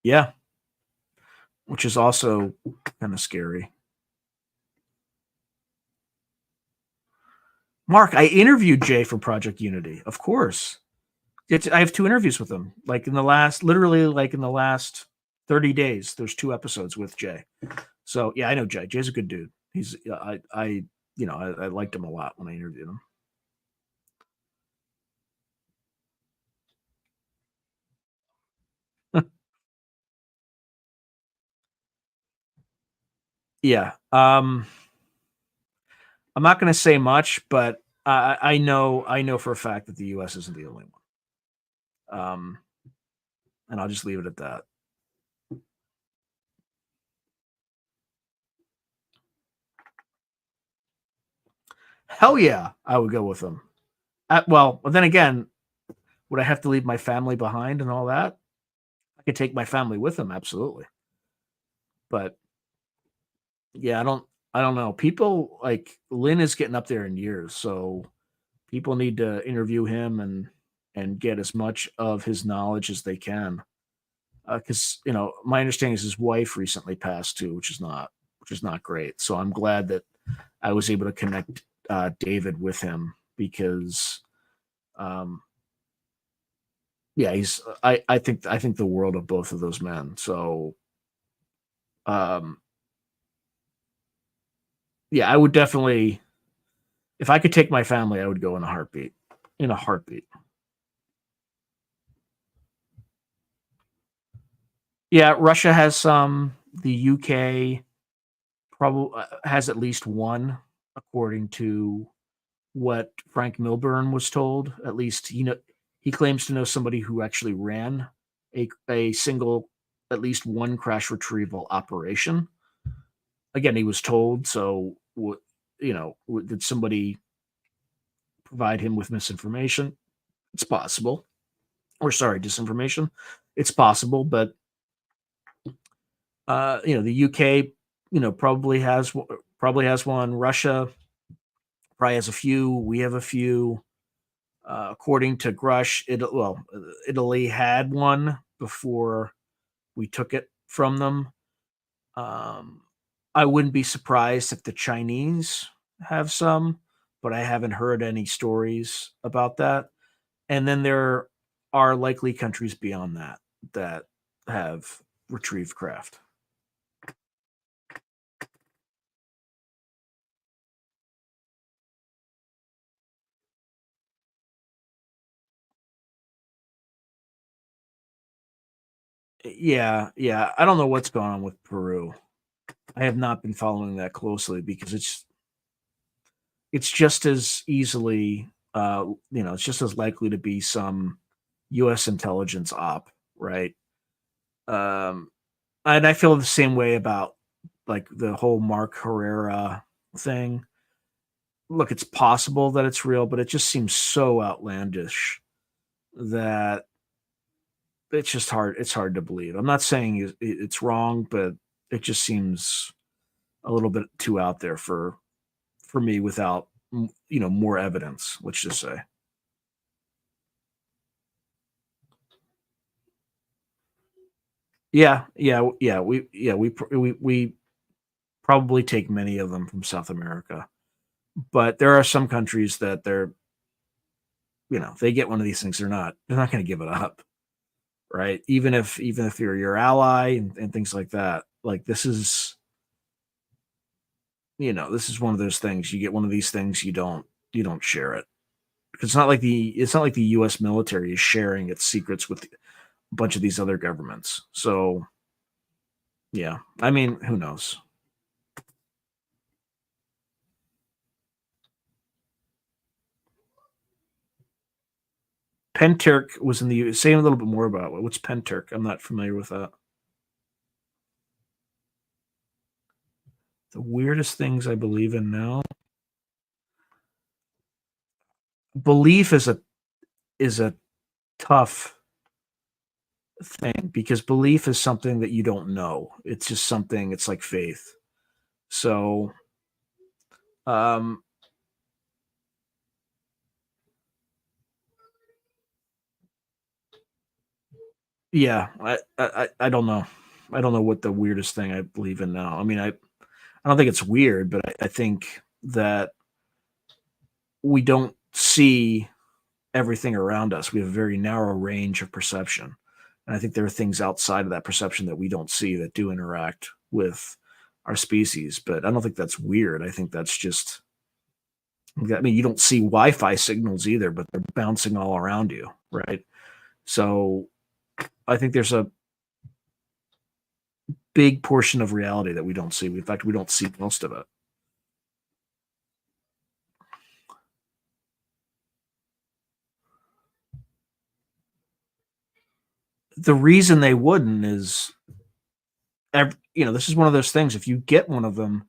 yeah, which is also kind of scary. Mark, I interviewed Jay for Project Unity, of course. I have 2 interviews with him. Like in the last, literally, like in the last 30 days, there's 2 episodes with Jay. So yeah, I know Jay. Jay's a good dude. He's I liked him a lot when I interviewed him. Yeah. I'm not going to say much, but I know for a fact that the U.S. isn't the only one. And I'll just leave it at that. Hell yeah, I would go with him. Well, then again, would I have to leave my family behind and all that? I could take my family with him, absolutely. But yeah, I don't know. People like Lynn is getting up there in years, so people need to interview him and get as much of his knowledge as they can. Because my understanding is his wife recently passed too, which is not great. So I'm glad that I was able to connect David with him because, um, yeah, I think the world of both of those men. So, um, yeah, I would definitely, if I could take my family, I would go in a heartbeat. In a heartbeat. Yeah, Russia has some. The UK probably has at least one, according to what Frank Milburn was told. At least he claims to know somebody who actually ran a single, at least one crash retrieval operation. Again, he was told. So, did somebody provide him with misinformation? It's possible, or sorry, disinformation. It's possible, but the UK, probably has one. Russia probably has a few. We have a few. According to Grush, Italy had one before we took it from them. Um, I wouldn't be surprised if the Chinese have some, but I haven't heard any stories about that. And then there are likely countries beyond that have retrieved craft. Yeah, yeah. I don't know what's going on with Peru. I have not been following that closely because it's just as easily, it's just as likely to be some U.S. intelligence op, right? Um, and I feel the same way about like the whole Mark Herrera thing. Look, it's possible that it's real, but it just seems so outlandish that it's just hard. It's hard to believe. I'm not saying it's wrong, but it just seems a little bit too out there for me without more evidence. Let's just say. Yeah, yeah, yeah. We probably take many of them from South America, but there are some countries that they get one of these things, they're not going to give it up, right? Even if you're your ally and things like that. Like this is one of those things. You get one of these things, you don't share it. It's not like the U.S. military is sharing its secrets with a bunch of these other governments. So yeah, I mean, who knows? Penturk was in the. Say a little bit more about it. What's Penturk? I'm not familiar with that. The weirdest things I believe in now. Belief is a tough thing because belief is something that you don't know. It's just something. It's like faith. So, um, yeah, I don't know. I don't know what the weirdest thing I believe in now. I mean, I don't think it's weird, but I think that we don't see everything around us. We have a very narrow range of perception. And I think there are things outside of that perception that we don't see that do interact with our species. But I don't think that's weird. I think that's just, I mean, you don't see Wi-Fi signals either, but they're bouncing all around you, right? So I think there's a big portion of reality that we don't see. In fact, we don't see most of it. The reason they wouldn't is, this is one of those things. If you get one of them,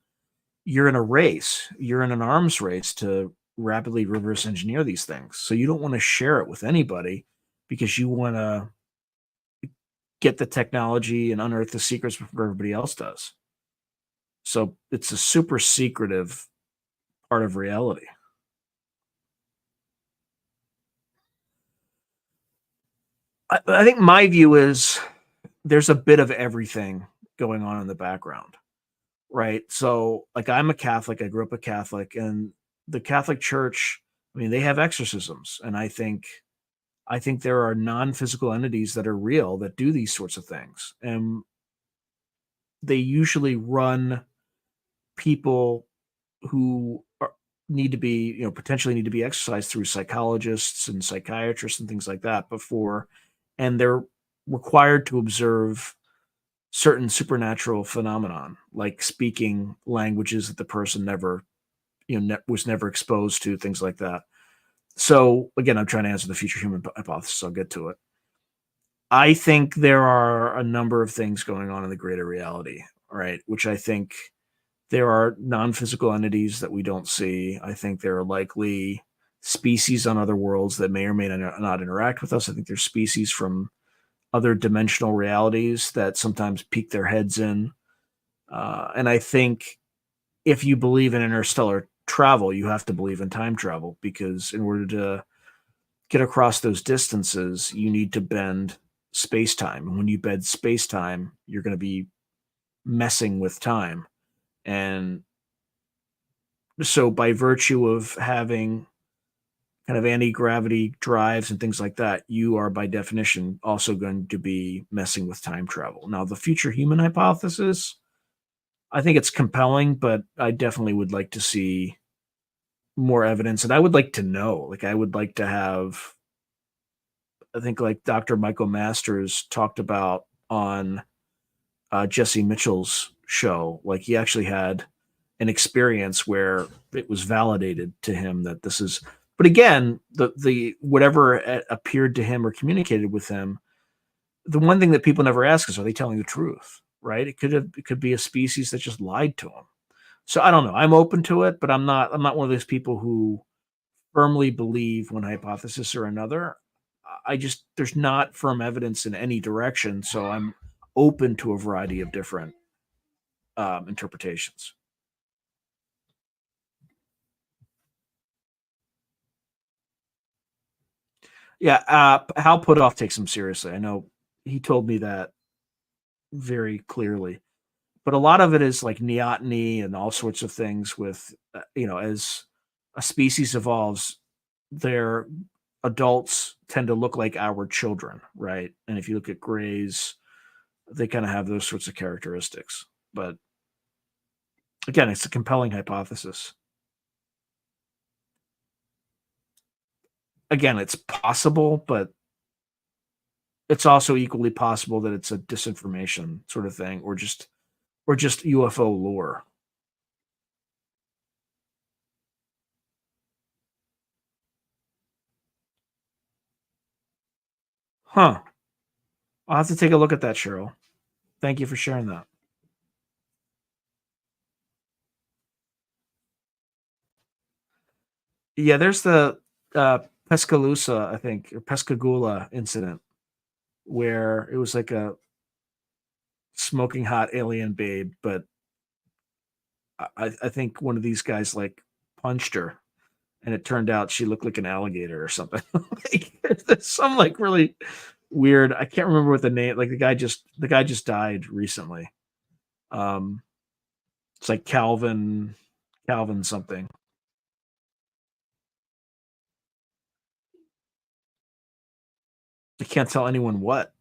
you're in a race. You're in an arms race to rapidly reverse engineer these things. So you don't want to share it with anybody because you want to get the technology and unearth the secrets before everybody else does. So it's a super secretive part of reality. I think my view is there's a bit of everything going on in the background, right? So, like, I'm a Catholic. I grew up a Catholic, and the Catholic Church, I mean, they have exorcisms, and I think there are non-physical entities that are real that do these sorts of things, and they usually run people who need to be, potentially need to be exercised through psychologists and psychiatrists and things like that before, and they're required to observe certain supernatural phenomenon, like speaking languages that the person never, was never exposed to, things like that. So again, I'm trying to answer the future human hypothesis. I'll get to it. I think there are a number of things going on in the greater reality, right? Which I think there are non-physical entities that we don't see. I think there are likely species on other worlds that may or may not interact with us. I think there's species from other dimensional realities that sometimes peek their heads in. And I think if you believe in interstellar travel, you have to believe in time travel, because in order to get across those distances, you need to bend space time. And when you bend space time, you're going to be messing with time. And so, by virtue of having kind of anti-gravity drives and things like that, you are by definition also going to be messing with time travel. Now, the future human hypothesis, I think it's compelling, but I definitely would like to see more evidence, and I would like to know. Like, I would like to have, I think, like Dr. Michael Masters talked about on Jesse Mitchell's show. Like, he actually had an experience where it was validated to him that this is. But again, the whatever appeared to him or communicated with him, the one thing that people never ask is, are they telling the truth? Right? It could be a species that just lied to him. So I don't know. I'm open to it, but I'm not one of those people who firmly believe one hypothesis or another. I just, there's not firm evidence in any direction, so I'm open to a variety of different interpretations. Yeah, Hal Puthoff takes him seriously. I know he told me that very clearly. But a lot of it is like neoteny and all sorts of things with, as a species evolves, their adults tend to look like our children, right? And if you look at grays, they kind of have those sorts of characteristics. But again, it's a compelling hypothesis. Again, it's possible, but it's also equally possible that it's a disinformation sort of thing, or just UFO lore. Huh. I'll have to take a look at that, Cheryl. Thank you for sharing that. Yeah, there's the Pescalusa, I think, or Pescagoula incident, where it was like a smoking hot alien babe, but I think one of these guys like punched her, and it turned out she looked like an alligator or something. Like, there's some like really weird. I can't remember what the name. Like, the guy just died recently. Um, it's like Calvin something. I can't tell anyone what.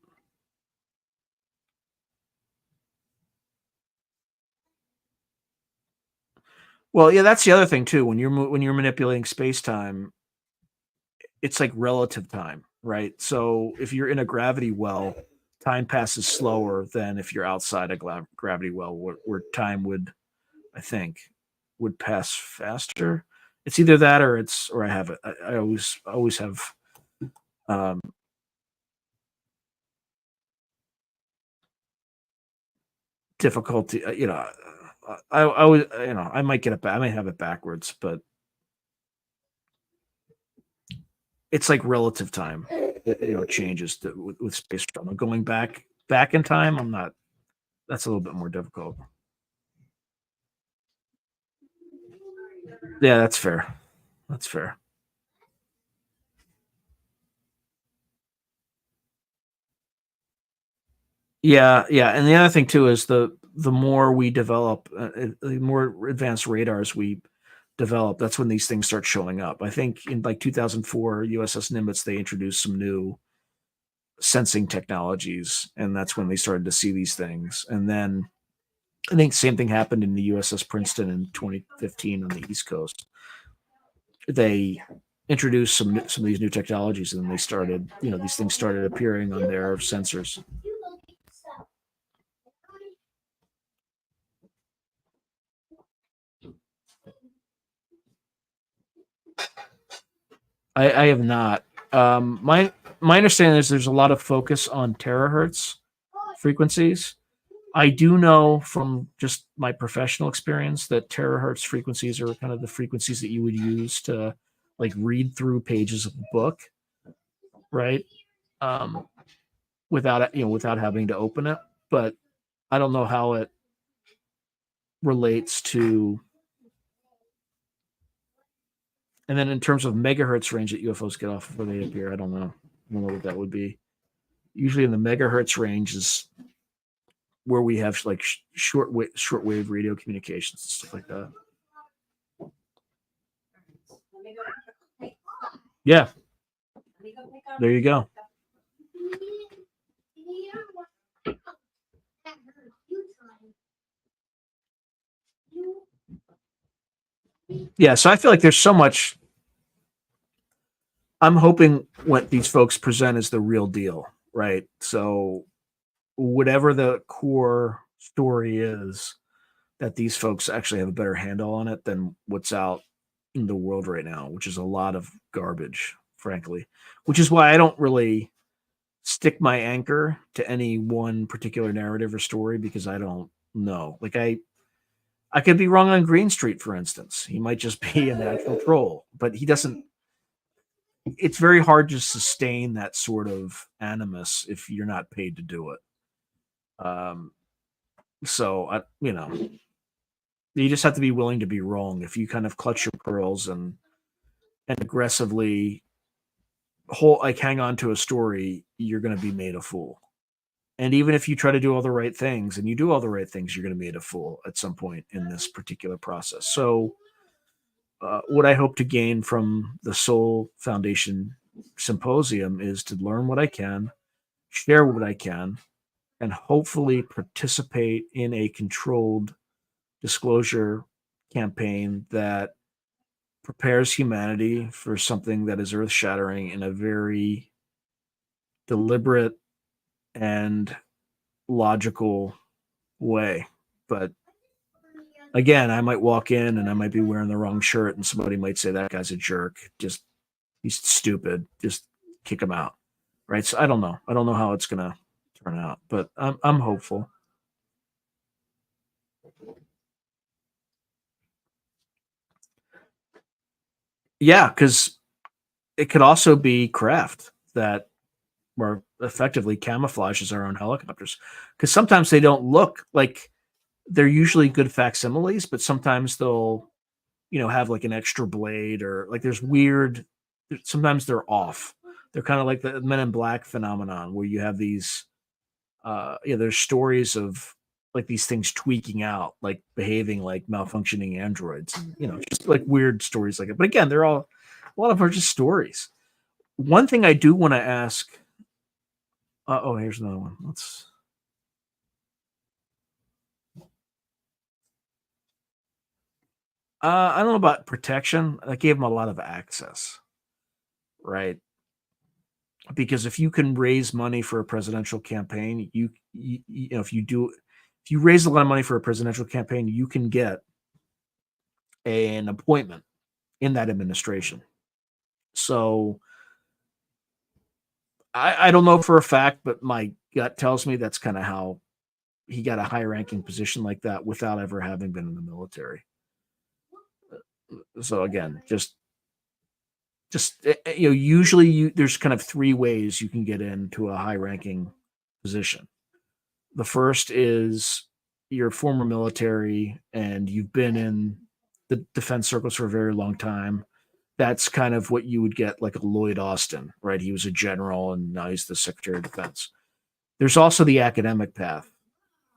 Well, yeah, that's the other thing too. When you're manipulating space time, it's like relative time, right? So if you're in a gravity well, time passes slower than if you're outside a gravity well, where time would, I think, would pass faster. It's either that or I have it. I always have um, difficulty. I always, I might get it. I might have it backwards, but it's like relative time. Changes with space travel. Going back in time, I'm not. That's a little bit more difficult. Yeah, that's fair. That's fair. Yeah, yeah, and the other thing too is the more we develop, the more advanced radars we develop. That's when these things start showing up. I think in like 2004 USS Nimitz they introduced some new sensing technologies, and that's when they started to see these things. And then I think the same thing happened in the USS Princeton in 2015 on the East Coast. They introduced some of these new technologies, and then they started, these things started appearing on their sensors. I have not. My understanding is there's a lot of focus on terahertz frequencies. I do know from just my professional experience that terahertz frequencies are kind of the frequencies that you would use to like read through pages of a book, right? Um, without having to open it. But I don't know how it relates to. And then in terms of megahertz range that UFOs get off before they appear, I don't know. I don't know what that would be. Usually in the megahertz range is where we have like shortwave radio communications and stuff like that. Yeah, there you go. Yeah, so I feel like there's so much. I'm hoping what these folks present is the real deal, right? So whatever the core story is, that these folks actually have a better handle on it than what's out in the world right now, which is a lot of garbage, frankly. Which is why I don't really stick my anchor to any one particular narrative or story because I don't know. Like I could be wrong on Green Street, for instance. He might just be a natural troll, but he doesn't. It's very hard to sustain that sort of animus if you're not paid to do it. Um, so you just have to be willing to be wrong. If you kind of clutch your pearls and aggressively hang on to a story, you're going to be made a fool. And even if you try to do all the right things and you do all the right things, you're going to be made a fool at some point in this particular process. So, what I hope to gain from the Soul Foundation symposium is to learn what I can, share what I can, and hopefully participate in a controlled disclosure campaign that prepares humanity for something that is earth shattering in a very deliberate and logical way. But again, I might walk in and I might be wearing the wrong shirt, and somebody might say that guy's a jerk. Just he's stupid. Just kick him out. Right. So I don't know. I don't know how it's gonna turn out, but I'm hopeful. Yeah, because it could also be craft that or effectively camouflages our own helicopters. Because sometimes they don't look like they're usually good facsimiles, but sometimes they'll, have like an extra blade or like there's weird. Sometimes they're off. They're kind of like the Men in Black phenomenon where you have these. There's stories of like these things tweaking out, like behaving like malfunctioning androids, and, just like weird stories like it. But again, a lot of them are just stories. One thing I do want to ask Oh, here's another one. Let's. I don't know about protection. That gave him a lot of access, right? Because if you can raise money for a presidential campaign, you know, if you raise a lot of money for a presidential campaign, you can get an appointment in that administration. So I don't know for a fact, but my gut tells me that's kind of how he got a high ranking position like that without ever having been in the military. So again, just you know, usually there's kind of three ways you can get into a high ranking position. The first is you're former military and you've been in the defense circles for a very long time. That's kind of what you would get like a Lloyd Austin, right? He was a general and now he's the Secretary of Defense. There's also the academic path.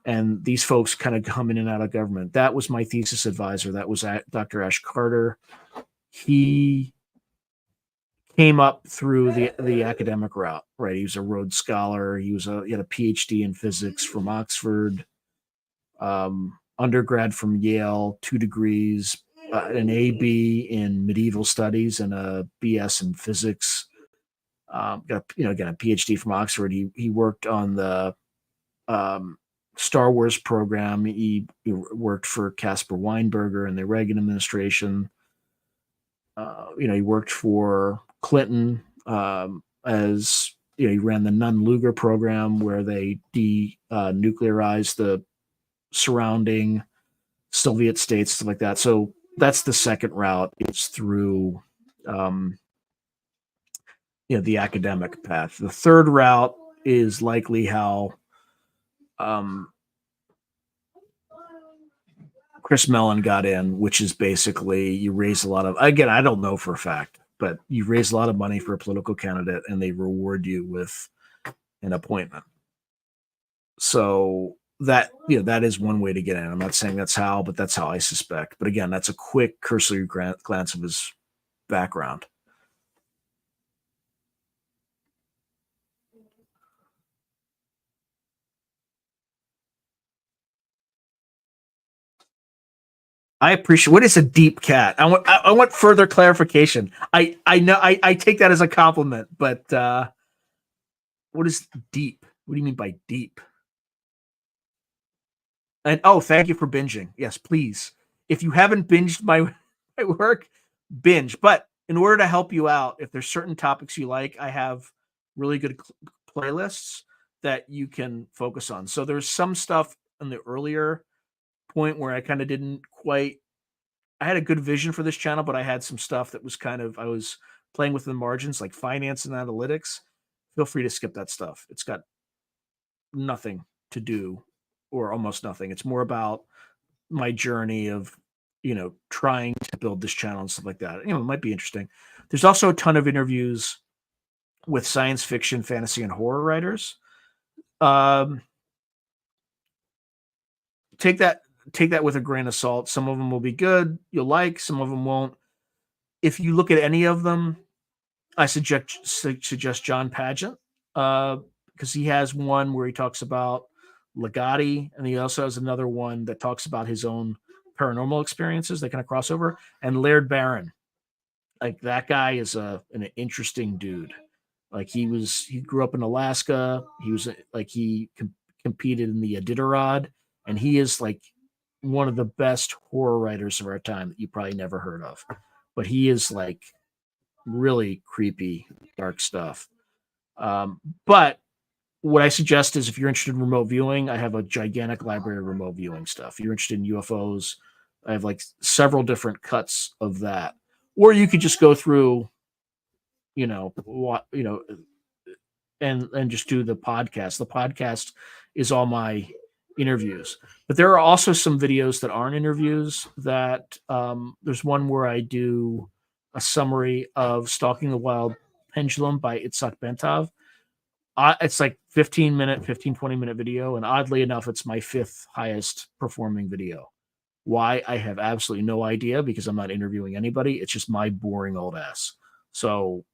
And these folks kind of come in and out of government. That was my thesis advisor. That was Dr. Ash Carter. He came up through the academic route, right? He was a Rhodes Scholar. He had a PhD in physics from Oxford, undergrad from Yale, 2 degrees, an AB in medieval studies and a BS in physics. Got again a PhD from Oxford. He worked on the Star Wars program. He worked for Caspar Weinberger in the Reagan administration. He worked for Clinton as he ran the Nunn-Lugar program where they denuclearized the surrounding Soviet states, stuff like that. So that's the second route. It's through the academic path. The third route is likely how Chris Mellon got in, which is basically you raise a lot of, again, I don't know for a fact, but you raise a lot of money for a political candidate and they reward you with an appointment. So that is one way to get in. I'm not saying that's how, but that's how I suspect. But again, that's a quick cursory glance of his background. I appreciate. What is a deep cat? I want further clarification. I know I take that as a compliment, but what is deep? What do you mean by deep? And thank you for binging. Yes, please. If you haven't binged my work, binge. But in order to help you out, if there's certain topics you like, I have really good playlists that you can focus on. So there's some stuff in the earlier point where I kind of didn't quite. I had a good vision for this channel, but I had some stuff that was kind of I was playing with the margins, like finance and analytics. Feel free to skip that stuff. It's got nothing to do, or almost nothing. It's more about my journey of trying to build this channel and stuff like that. It might be interesting. There's also a ton of interviews with science fiction, fantasy, and horror writers. Take that with a grain of salt. Some of them will be good, you'll like, some of them won't. If you look at any of them, I suggest John Pageant, because he has one where he talks about Legati, and he also has another one that talks about his own paranormal experiences. They kind of cross over. And Laird Barron, like that guy is an interesting dude. Like he grew up in Alaska. He competed in the Iditarod, and he is like one of the best horror writers of our time that you probably never heard of. But he is like really creepy, dark stuff. But what I suggest is if you're interested in remote viewing, I have a gigantic library of remote viewing stuff. If you're interested in UFOs, I have like several different cuts of that. Or you could just go through, and just do the podcast. The podcast is all my interviews. But there are also some videos that aren't interviews that there's one where I do a summary of Stalking the Wild Pendulum by Itzhak Bentov. It's like 20 minute video. And oddly enough, it's my 5th highest performing video. Why? I have absolutely no idea because I'm not interviewing anybody. It's just my boring old ass. So,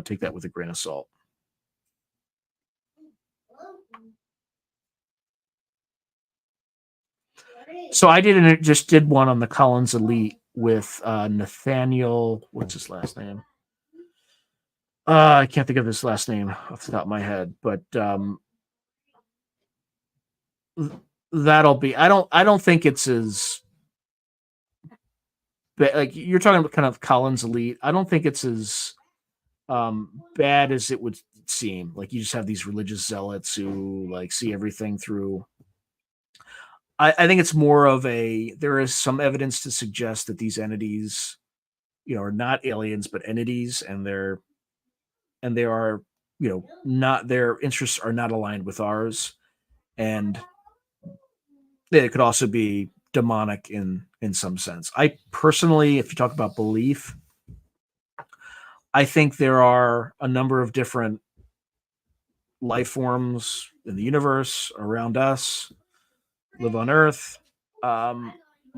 take that with a grain of salt. So I just did one on the Collins Elite with Nathaniel. What's his last name? I can't think of his last name off the top of my head, but that'll be. I don't think it's as like you're talking about kind of Collins Elite. I don't think it's as bad as it would seem. Like you just have these religious zealots who like see everything through. I think it's more of there is some evidence to suggest that these entities, are not aliens but entities, and they are, not, their interests are not aligned with ours, and it could also be demonic in some sense. I personally, if you talk about belief, I think there are a number of different life forms in the universe around us, live on Earth,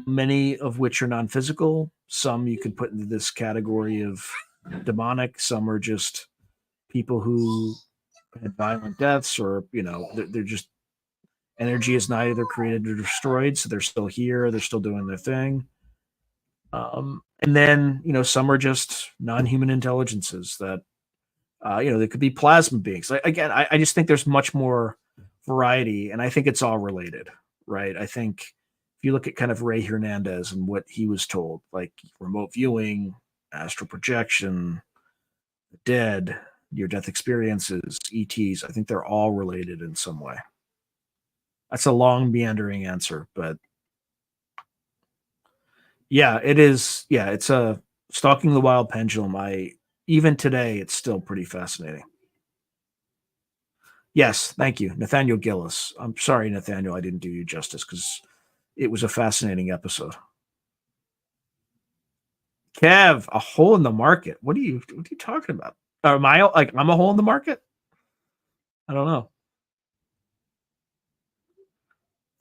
many of which are non-physical. Some you could put into this category of demonic. Some are just people who had violent deaths, or they're just energy is neither created or destroyed, so they're still here, they're still doing their thing. And then some are just non-human intelligences that they could be plasma beings. Again, I just think there's much more variety, and I think it's all related, right? I think if you look at kind of Ray Hernandez and what he was told, like remote viewing, astral projection, dead, near-death experiences, ETs, I think they're all related in some way. That's a long, meandering answer, but yeah, it is. Yeah, it's a stalking the wild pendulum. Even today, it's still pretty fascinating. Yes, thank you, Nathaniel Gillis. I'm sorry, Nathaniel, I didn't do you justice because it was a fascinating episode. Kev, a hole in the market. What are you talking about? Am I like I'm a hole in the market? I don't know.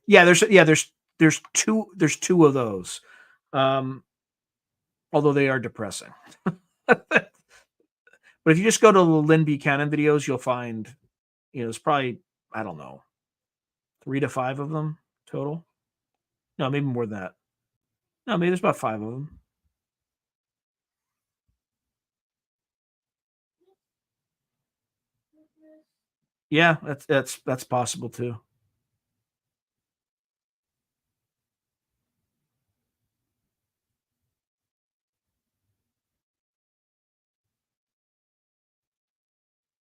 Yeah, there's two of those. Although they are depressing. But if you just go to the Lynn Buchanan videos, you'll find, there's probably, I don't know, 3 to 5 of them total. No, maybe more than that. No, maybe there's about 5 of them. Yeah, that's possible too.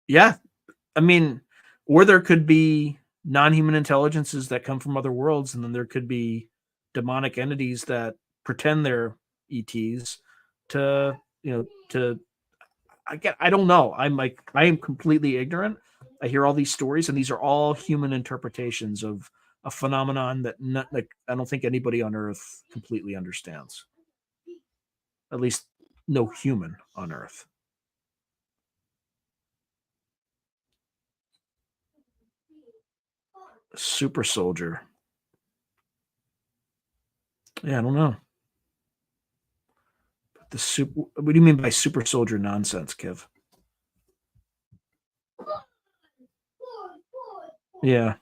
Yeah, I mean, or there could be non-human intelligences that come from other worlds, and then there could be demonic entities that pretend they're ETs to, I don't know. I am completely ignorant. I hear all these stories, and these are all human interpretations of a phenomenon that I don't think anybody on Earth completely understands. At least no human on Earth. Super soldier. Yeah, I don't know. What do you mean by super soldier nonsense, Kev? Yeah.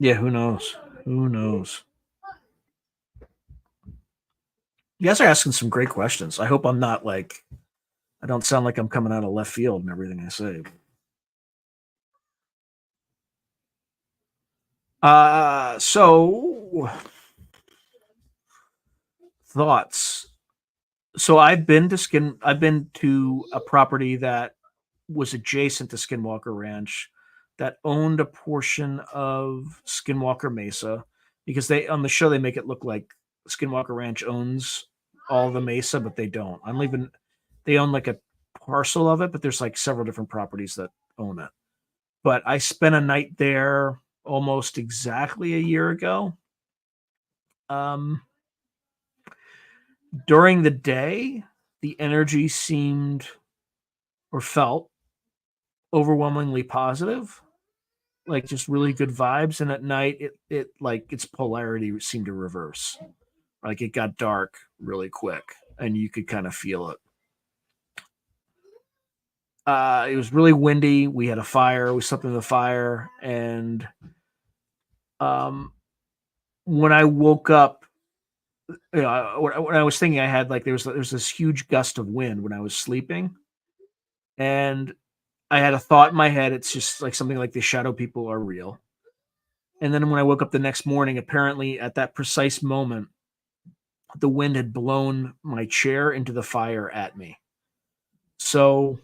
Yeah, who knows? Who knows? You guys are asking some great questions. I hope I'm not like, I don't sound like I'm coming out of left field and everything I say. So thoughts. So I've been to a property that was adjacent to Skinwalker Ranch that owned a portion of Skinwalker Mesa, because they, on the show, they make it look like Skinwalker Ranch owns all the Mesa, but they don't. They own like a parcel of it, but there's like several different properties that own it. But I spent a night there almost exactly a year ago. During the day, the energy seemed or felt overwhelmingly positive, like just really good vibes. And at night, it like its polarity seemed to reverse. Like it got dark really quick, and you could kind of feel it. It was really windy. We had a fire. We slept in the fire, and um, when I woke up, when I was thinking, I had like there's this huge gust of wind when I was sleeping, and I had a thought in my head. It's just like something like the shadow people are real. And then when I woke up the next morning, apparently at that precise moment, the wind had blown my chair into the fire at me. So,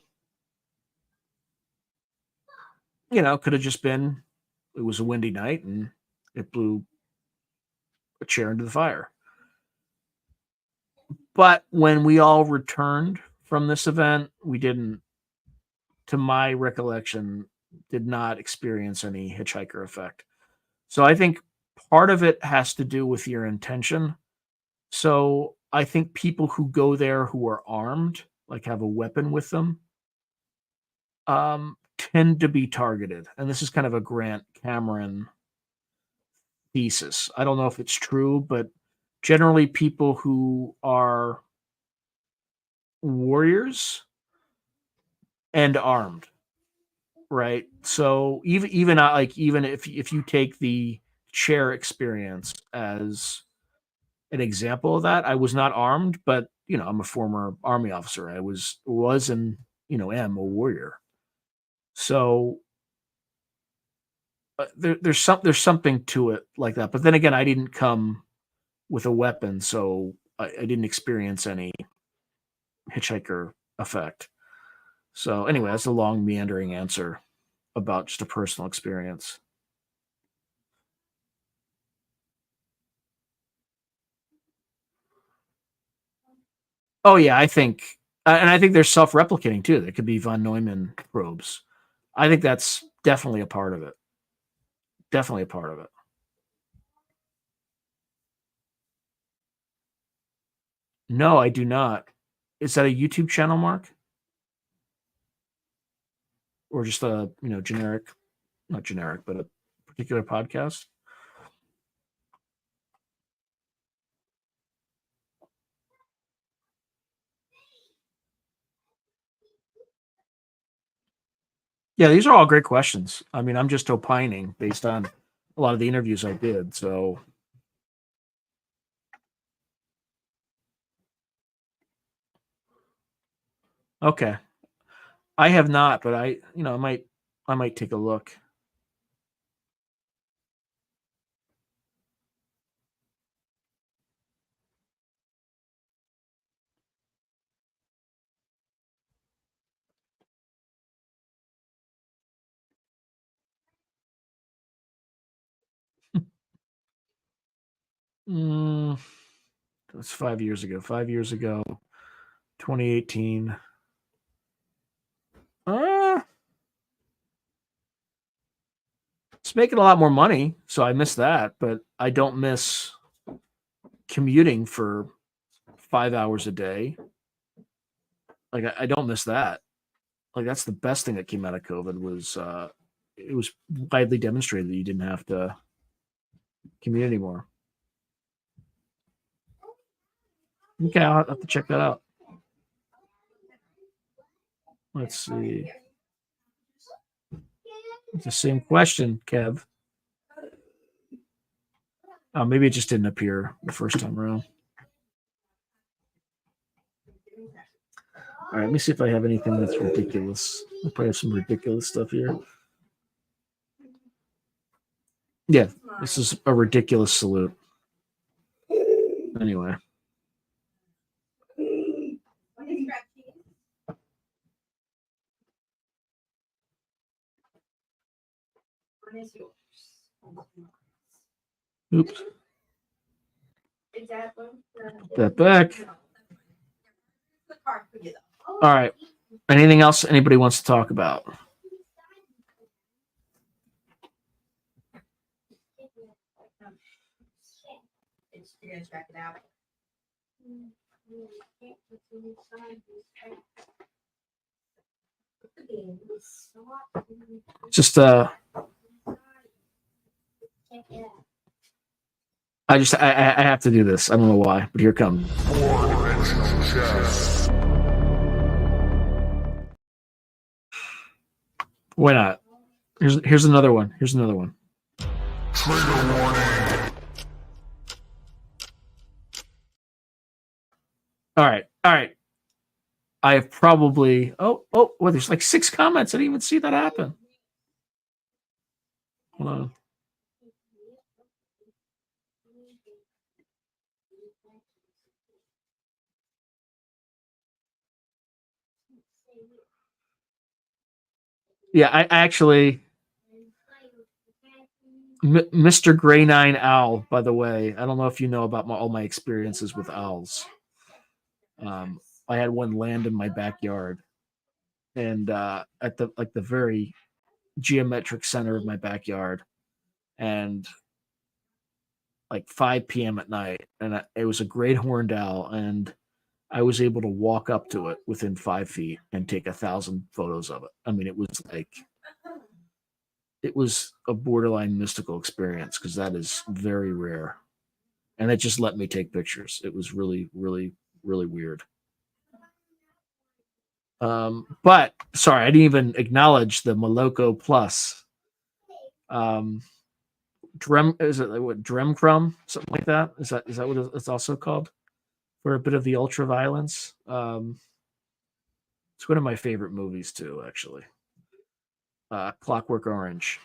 could have just been it was a windy night and it blew a chair into the fire. But when we all returned from this event, we didn't, to my recollection, did not experience any hitchhiker effect. So I think part of it has to do with your intention. So I think people who go there who are armed, like have a weapon with them, tend to be targeted. And this is kind of a Grant Cameron thesis. I don't know if it's true, but generally people who are warriors and armed, right? So even if you take the chair experience as an example of that, I was not armed, but I'm a former army officer. I was and am a warrior. So there's something to it like that. But then again, I didn't come with a weapon, so I didn't experience any hitchhiker effect. So anyway, that's a long meandering answer about just a personal experience. Oh yeah, I think, and I think they're self-replicating too. There could be von Neumann probes. I think that's definitely a part of it. Definitely a part of it. No, I do not. Is that a YouTube channel, Mark? Or just a generic, not generic, but a particular podcast? Yeah, these are all great questions. I mean, I'm just opining based on a lot of the interviews I did. So, okay, I have not, but I might take a look. Mm, that's 5 years ago. 5 years ago, 2018. Uh, it's making a lot more money, so I miss that, but I don't miss commuting for 5 hours a day. Like I don't miss that. Like that's the best thing that came out of COVID was it was widely demonstrated that you didn't have to commute anymore. Okay, I'll have to check that out. Let's see. It's the same question, Kev. Maybe it just didn't appear the first time around. All right, let me see if I have anything that's ridiculous. I probably have some ridiculous stuff here. Yeah, this is a ridiculous salute. Anyway. Oops. Put that back. All right. Anything else anybody wants to talk about? You're gonna check it out. Just I have to do this. I don't know why, but here it comes. Why not? Here's another one. Here's another one. Trigger warning. All right. All right. I have probably well, there's like 6 comments. I didn't even see that happen. Hold on. Yeah, I actually Mr. Gray 9 Owl, by the way. I don't know if you know about all my experiences with owls. I had one land in my backyard, and at the very geometric center of my backyard, and like 5 p.m. at night, and it was a great horned owl, and I was able to walk up to it within 5 feet and take 1,000 photos of it. I mean, it was a borderline mystical experience because that is very rare, and it just let me take pictures. It was really, really, really weird. But sorry, I didn't even acknowledge the Moloko Plus. Is it what Dremcrum, something like that? Is that what it's also called? For a bit of the ultra violence. It's one of my favorite movies too, actually. Clockwork Orange,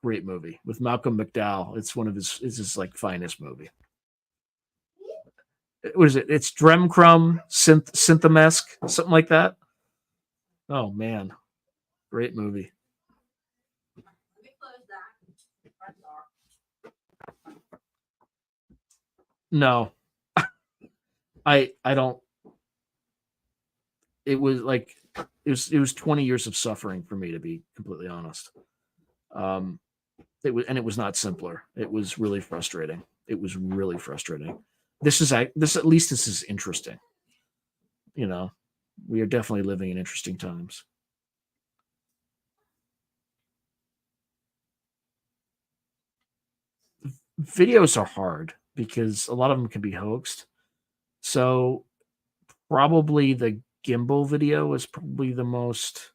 great movie with Malcolm McDowell. It's one of his like finest movie. What is it? It's Dremcrum, Synthamesk, something like that. Oh man, great movie. No, I don't. It was like it was 20 years of suffering for me, to be completely honest. It was not simpler. It was really frustrating. It was really frustrating. This at least this is interesting. You know, we are definitely living in interesting times. Videos are hard because a lot of them can be hoaxed. So probably the gimbal video is probably the most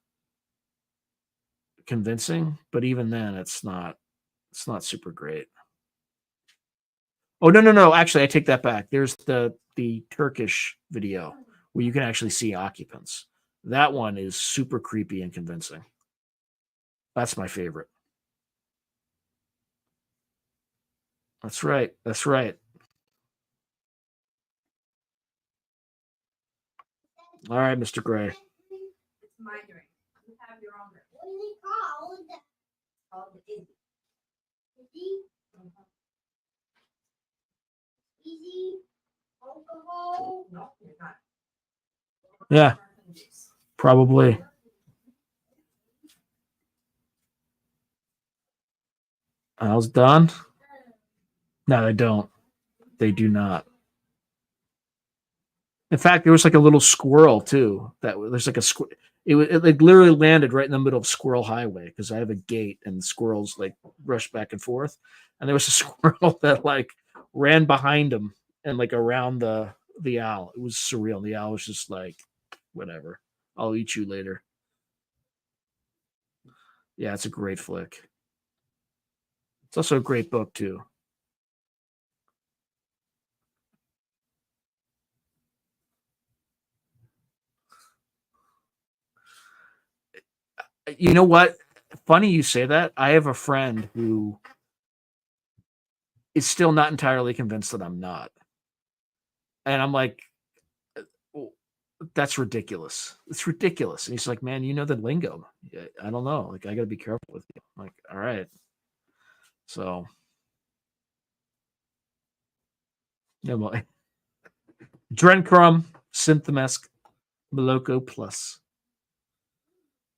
convincing, but even then it's not super great. Oh no. Actually, I take that back. There's the Turkish video where you can actually see occupants. That one is super creepy and convincing. That's my favorite. That's right. That's right. All right, Mr. Gray. It's my drink. You have your own drink. What is it called? It's called the Izzy. Izzy? Easy? Alcohol? No, you're not. Yeah, probably. Owls done? No, they don't. They do not. In fact, there was like a little squirrel too. There's like a squirrel. It like literally landed right in the middle of Squirrel Highway because I have a gate and squirrels like rush back and forth. And there was a squirrel that like ran behind him and like around the owl. It was surreal. The owl was just like, whatever. I'll eat you later. Yeah, it's a great flick. It's also a great book too. You know what? Funny you say that. I have a friend who is still not entirely convinced that I'm not. And I'm like, that's ridiculous. It's ridiculous. And he's like, man, you know the lingo. I don't know. Like, I got to be careful with you. I'm like, all right. So, yeah, well, Drencrum, Synthamesk, Moloko Plus.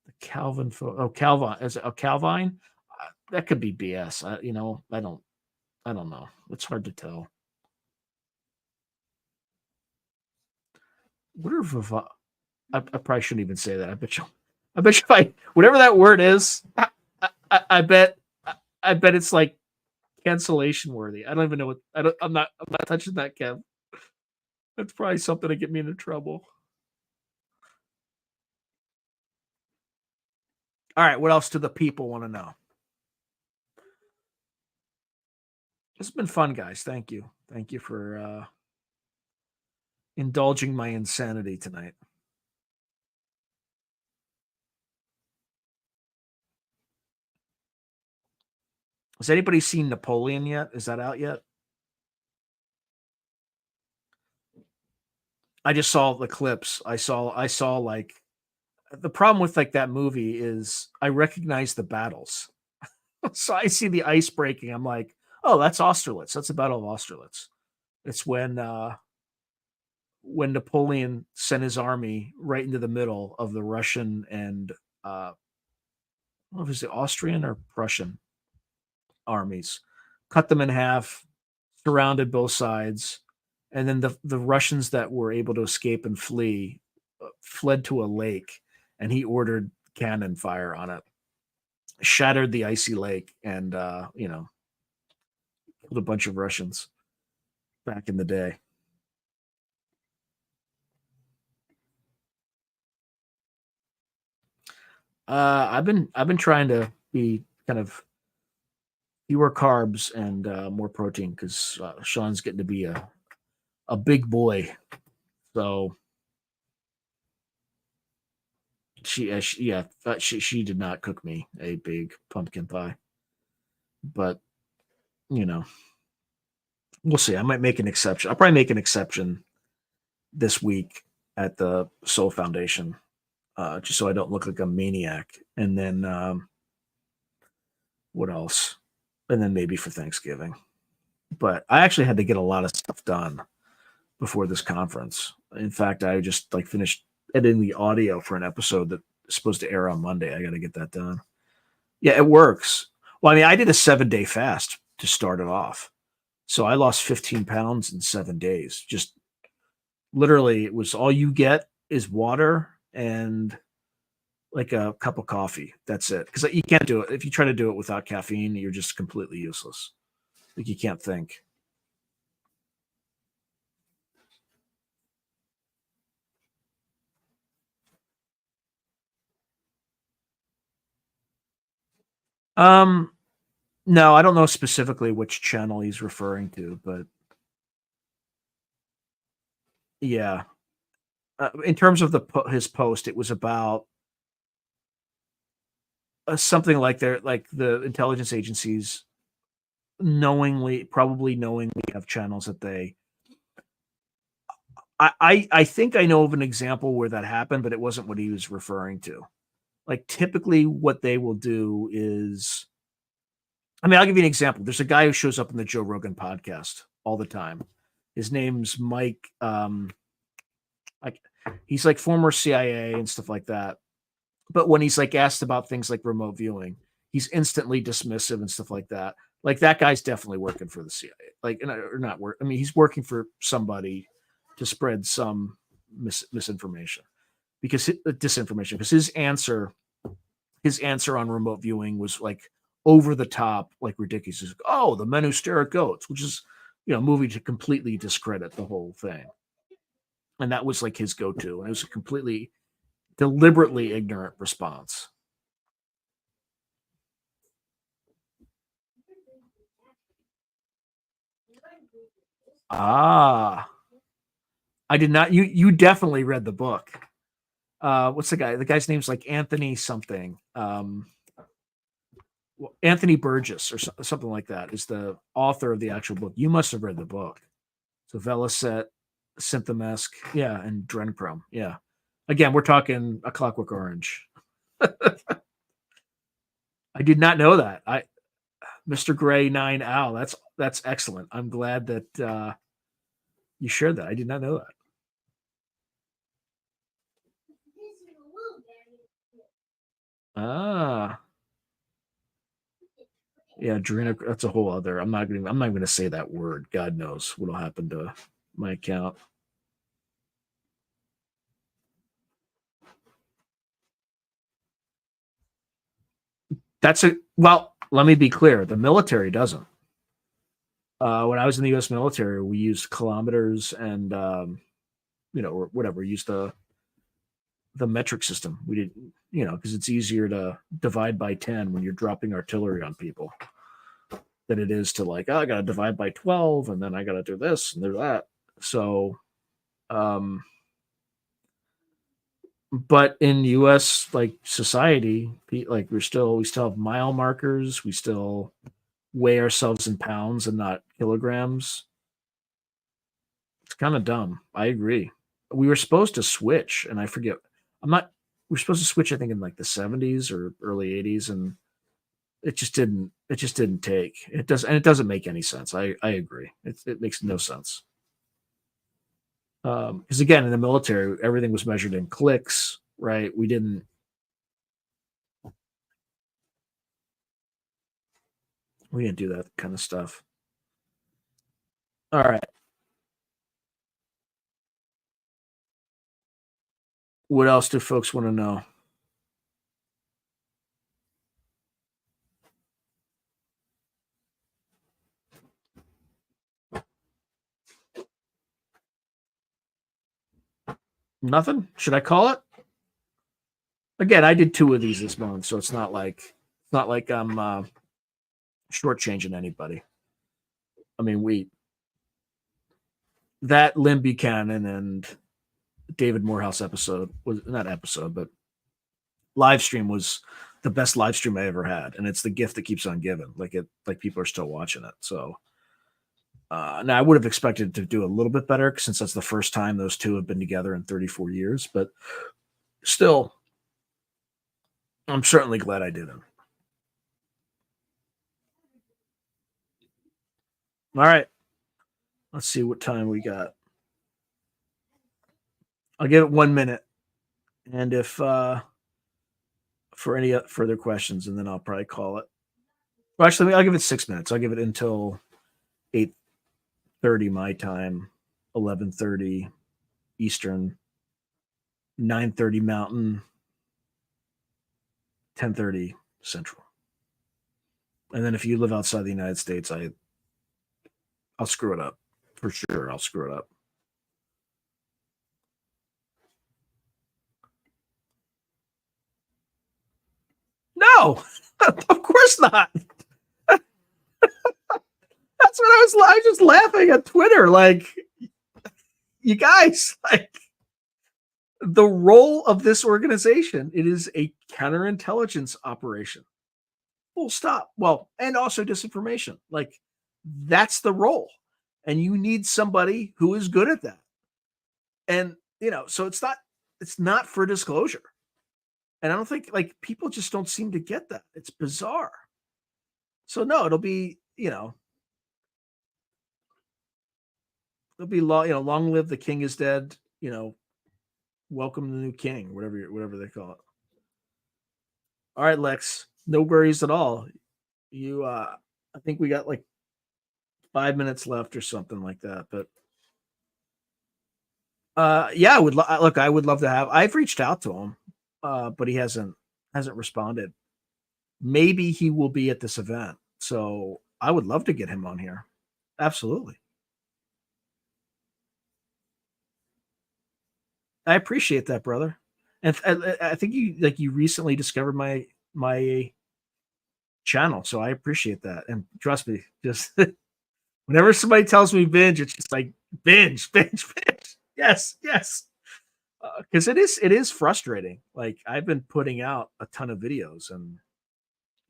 The Calvin. Calvin. Is it a Calvine? That could be BS. I don't know. It's hard to tell. What are I probably shouldn't even say that. I bet you if I whatever that word is, I bet it's like cancellation worthy. I don't even know what I'm not touching that, Kev. That's probably something to get me into trouble. All right, what else do the people want to know? It's been fun, guys. Thank you. Thank you for indulging my insanity tonight. Has anybody seen Napoleon yet? Is that out yet? I just saw the clips. I saw like the problem with like that movie is I recognize the battles. So I see the ice breaking. I'm like, oh, that's Austerlitz. That's the Battle of Austerlitz. It's when Napoleon sent his army right into the middle of the Russian and I don't know if it's the Austrian or Prussian armies, cut them in half, surrounded both sides, and then the Russians that were able to escape and flee fled to a lake, and he ordered cannon fire on it, shattered the icy lake, and killed a bunch of Russians back in the day. I've been trying to be kind of fewer carbs and more protein because Sean's getting to be a big boy. So she did not cook me a big pumpkin pie, but we'll see. I might make an exception. I'll probably make an exception this week at the Soul Foundation, just so I don't look like a maniac. And then what else? And then maybe for Thanksgiving. But I actually had to get a lot of stuff done before this conference. In fact, I just like finished editing the audio for an episode that's supposed to air on Monday. I got to get that done. Yeah, it works. Well, I mean, I did a 7-day fast to start it off. So I lost 15 pounds in 7 days. Just literally, it was all you get is water and like a cup of coffee. That's it. Because you can't do it. If you try to do it without caffeine, you're just completely useless. Like you can't think. No, I don't know specifically which channel he's referring to, but yeah. In terms of his post, it was about something like the intelligence agencies probably knowingly have channels that they. I think I know of an example where that happened, but it wasn't what he was referring to. Like typically, what they will do is, I mean, I'll give you an example. There's a guy who shows up in the Joe Rogan podcast all the time. His name's Mike. He's like former CIA and stuff like that. But when he's like asked about things like remote viewing, he's instantly dismissive and stuff like that. Like that guy's definitely working for the CIA. Like, or not work. I mean, he's working for somebody to spread some misinformation disinformation. Because his answer on remote viewing was like over the top, like ridiculous. Like, oh, the men who stare at goats, which is a movie to completely discredit the whole thing. And that was like his go-to, and it was a completely deliberately ignorant response. I did not. You definitely read the book. What's the guy? The guy's name's like Anthony something. Anthony Burgess or something like that is the author of the actual book. You must have read the book. So Velocet, Symptomesk, yeah, and Drenchrome, yeah. Again, we're talking A Clockwork Orange. I did not know that. Mr. Gray 9 Owl. That's excellent. I'm glad that you shared that. I did not know that. Yeah, Drina. That's a whole other. I'm not going to say that word. God knows what'll happen to my account. Well, let me be clear. The military doesn't. When I was in the U.S. military, we used kilometers and, or whatever. We used the metric system. We didn't. because it's easier to divide by 10 when you're dropping artillery on people than it is to like, oh, I got to divide by 12 and then I got to do this and do that. So, but in U.S. like society, like we still have mile markers. We still weigh ourselves in pounds and not kilograms. It's kind of dumb. I agree. We were supposed to switch, and I forget. I'm not. We're supposed to switch. I think in like the 70s or early 80s, and it just didn't. It just didn't take. It does, and it doesn't make any sense. I agree. It makes no sense. Because again, in the military, everything was measured in clicks, right? We didn't do that kind of stuff. All right. What else do folks want to know? Nothing? Should I call it? Again, I did 2 of these this month, so it's not like I'm shortchanging anybody. I mean, that Lynn Buchanan and David Morehouse episode was not episode, but live stream was the best live stream I ever had, and it's the gift that keeps on giving. Like people are still watching it. So now I would have expected to do a little bit better since that's the first time those two have been together in 34 years, but still, I'm certainly glad I didn't. All right. Let's see what time we got. I'll give it 1 minute. And if for any further questions, and then I'll probably call it. Well, actually, I'll give it 6 minutes. I'll give it until 8:30 my time, 11:30 Eastern, 9:30 Mountain, 10:30 Central. And then if you live outside the United States, I'll screw it up for sure. I'll screw it up. No, of course not. That's what I was just laughing at Twitter. Like, you guys, like, the role of this organization, it is a counterintelligence operation. Full stop. Well, and also disinformation. Like, that's the role. And you need somebody who is good at that. And, so it's not for disclosure. And I don't think like people just don't seem to get that. It's bizarre. So no, it'll be, it'll be long live the king is dead, welcome the new king, whatever they call it. All right, Lex, no worries at all. You I think we got like 5 minutes left or something like that, but yeah, I would look, I would love to have. I've reached out to him, but he hasn't responded. Maybe he will be at this event. So I would love to get him on here. Absolutely. I appreciate that, brother. And I think you recently discovered my channel, so I appreciate that. And trust me, just whenever somebody tells me binge, it's just like binge. Yes. Because it is frustrating. Like I've been putting out a ton of videos, and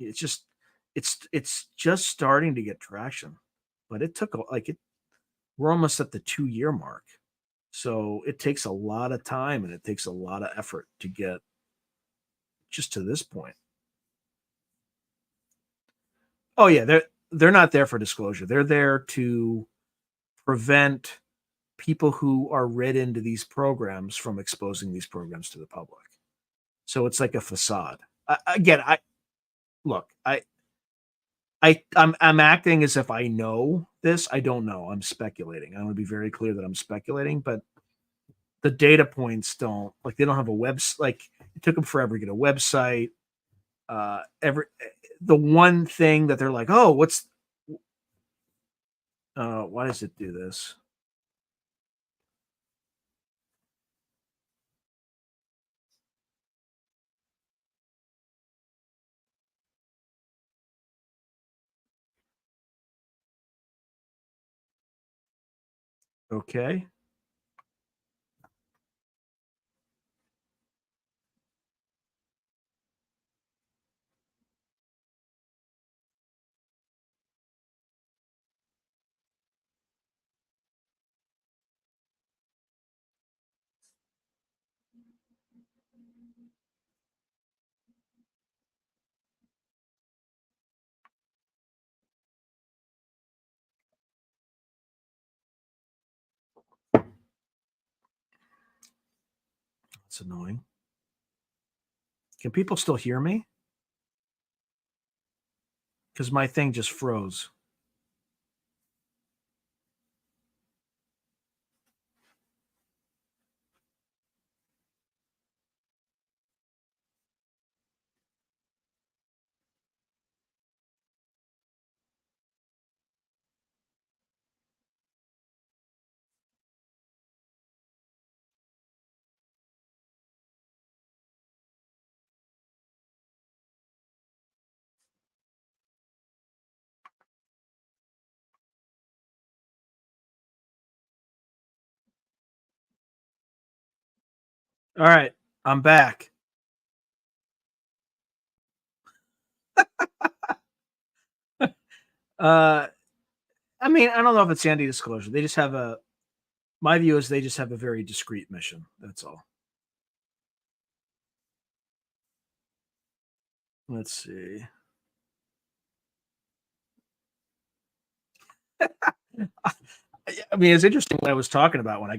it's just starting to get traction. But it took we're almost at the 2-year mark. So it takes a lot of time and it takes a lot of effort to get just to this point. Oh yeah, they're not there for disclosure. They're there to prevent people who are read into these programs from exposing these programs to the public. So it's like a facade. I'm acting as if I know this. I don't know. I'm speculating. I want to be very clear that I'm speculating, but the data points they don't have a website. Like it took them forever to get a website. The one thing that they're like, oh, why does it do this? Okay. That's annoying. Can people still hear me? Because my thing just froze. All right, I'm back. I mean, I don't know if it's anti-disclosure. They just have a. My view is they just have a very discreet mission. That's all. Let's see. I mean, it's interesting what I was talking about when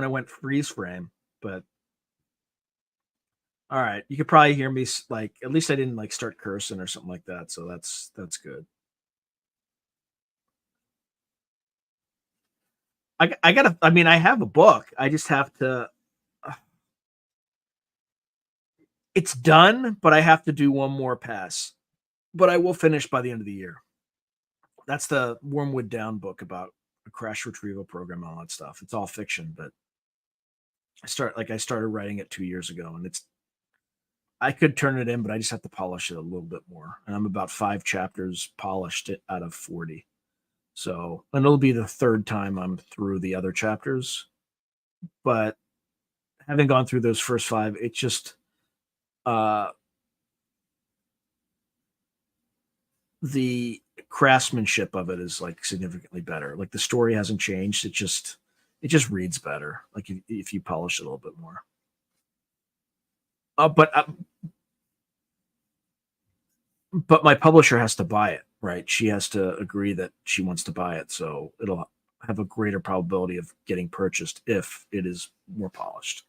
I went freeze frame, but all right, you could probably hear me like at least I didn't like start cursing or something like that, so that's good. I gotta. I mean, I have a book. I just have to. It's done, but I have to do one more pass. But I will finish by the end of the year. That's the Wormwood Down book about a crash retrieval program and all that stuff. It's all fiction, but I started writing it 2 years ago, and I could turn it in, but I just have to polish it a little bit more. And I'm about 5 chapters polished it out of 40. So, and it'll be the third time I'm through the other chapters. But having gone through those first 5, it's just uh the craftsmanship of it is like significantly better. Like the story hasn't changed. It just reads better. Like if you polish it a little bit more. But but my publisher has to buy it, right? She has to agree that she wants to buy it, so it'll have a greater probability of getting purchased if it is more polished.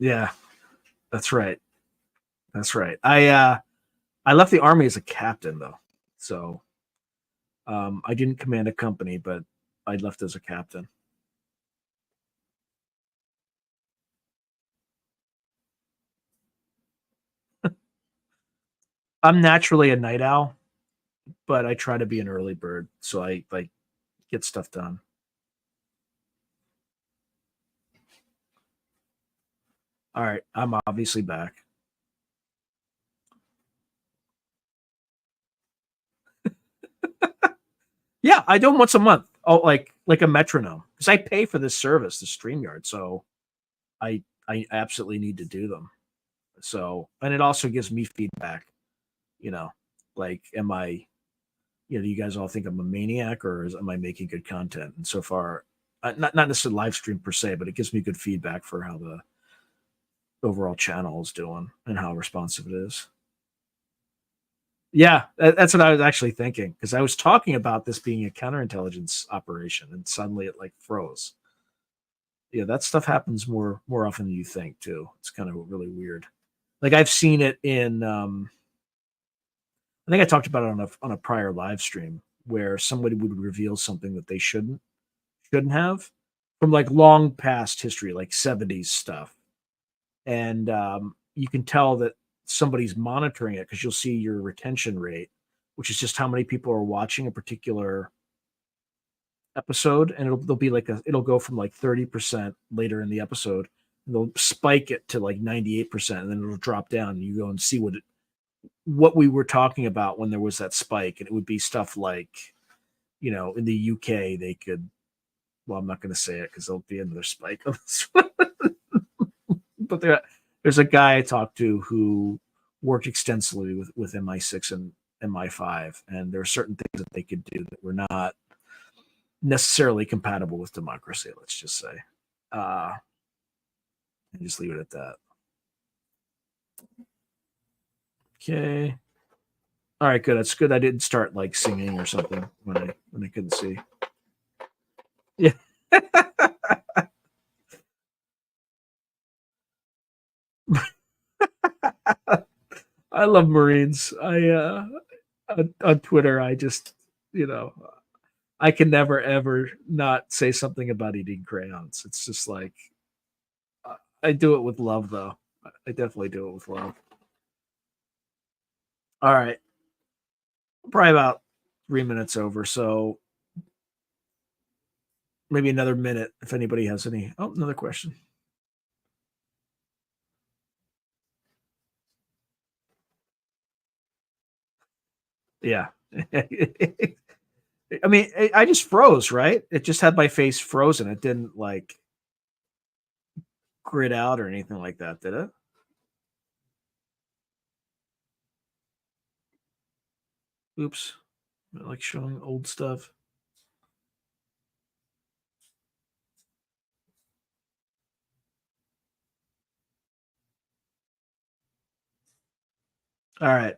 Yeah, that's right. That's right. I left the army as a captain though, so I didn't command a company, but I left as a captain. I'm naturally a night owl, but I try to be an early bird, so I like get stuff done. All right, I'm obviously back. Yeah, I do them once a month. Oh, like a metronome because I pay for this service, the StreamYard, so I absolutely need to do them. So, and it also gives me feedback. You know, like, am I? Do you guys all think I'm a maniac, or am I making good content? And so far, not necessarily live stream per se, but it gives me good feedback for how the overall channel is doing and how responsive it is. Yeah, that's what I was actually thinking because I was talking about this being a counterintelligence operation, and suddenly it like froze. Yeah, that stuff happens more often than you think too. It's kind of really weird. Like I've seen it in. I think I talked about it on a prior live stream where somebody would reveal something that they shouldn't have from like long past history, like 70s stuff, and you can tell that somebody's monitoring it because you'll see your retention rate, which is just how many people are watching a particular episode, and it'll be like it'll go from like 30% later in the episode, and they'll spike it to like 98%, and then it'll drop down, and you go and see what we were talking about when there was that spike, and it would be stuff like, in the UK they could. Well, I'm not going to say it because there'll be another spike on this one. But there's a guy I talked to who worked extensively with MI6 and MI5, and there are certain things that they could do that were not necessarily compatible with democracy. Let's just say, and just leave it at that. Okay. All right, good. That's good. I didn't start like singing or something when I couldn't see. Yeah. I love Marines. On Twitter, I just, I can never ever not say something about eating crayons. It's just like I do it with love, though. I definitely do it with love. All right, probably about 3 minutes over, so maybe another minute if anybody has any. Oh, another question. Yeah. I mean, I just froze, right? It just had my face frozen. It didn't like grid out or anything like that, did it? Oops. I like showing old stuff. All right.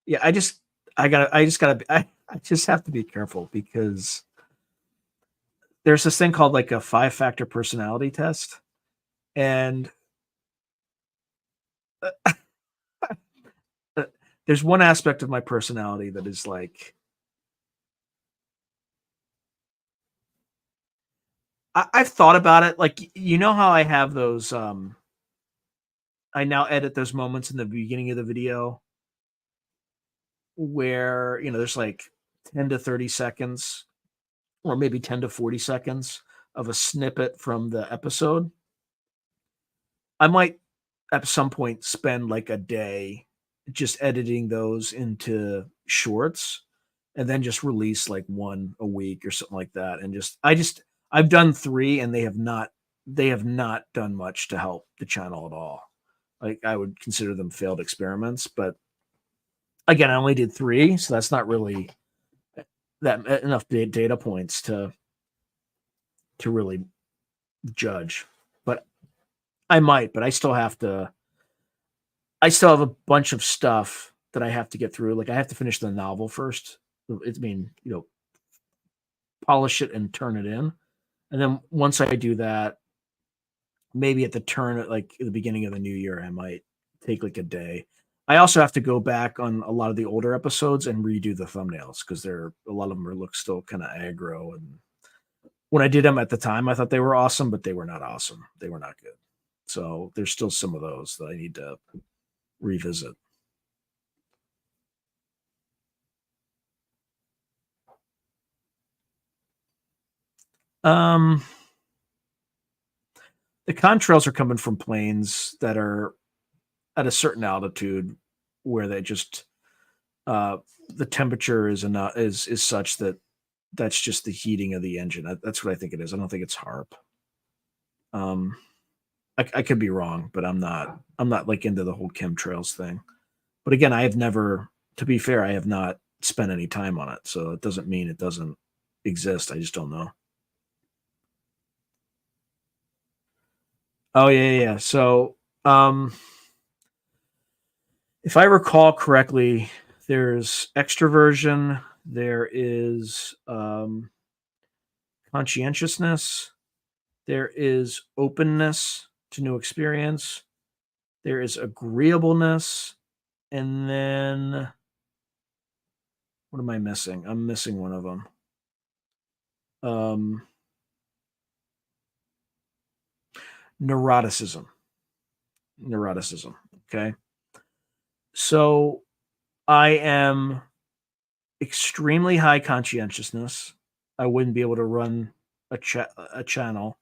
Yeah, I just have to be careful because there's this thing called like a 5-factor personality test. And there's one aspect of my personality that is like I've thought about it. Like, how I have those I now edit those moments in the beginning of the video where, there's like 10 to 30 seconds or maybe 10 to 40 seconds of a snippet from the episode. I might at some point spend like a day just editing those into shorts and then just release like one a week or something like that. And I've done 3 and they have not done much to help the channel at all. Like, I would consider them failed experiments, but again, I only did 3, so that's not really that enough data points to really judge. But I might, but I still have a bunch of stuff that I have to get through. Like, I have to finish the novel first. Polish it and turn it in. And then once I do that, maybe at the beginning of the new year, I might take like a day. I also have to go back on a lot of the older episodes and redo the thumbnails because a lot of them look still kind of aggro. And when I did them at the time, I thought they were awesome, but they were not awesome. They were not good. So there's still some of those that I need to revisit. The contrails are coming from planes that are at a certain altitude where they just the temperature is such that that's just the heating of the engine. That's what I think it is. I don't think it's HARP. I could be wrong, but I'm not like into the whole chemtrails thing. But again, to be fair, I have not spent any time on it. So it doesn't mean it doesn't exist. I just don't know. Oh yeah. So if I recall correctly, there's extroversion, there is conscientiousness, there is openness to new experience, there is agreeableness, and then what am I missing? I'm missing one of them. Neuroticism. Okay. So I am extremely high conscientiousness. I wouldn't be able to run a channel.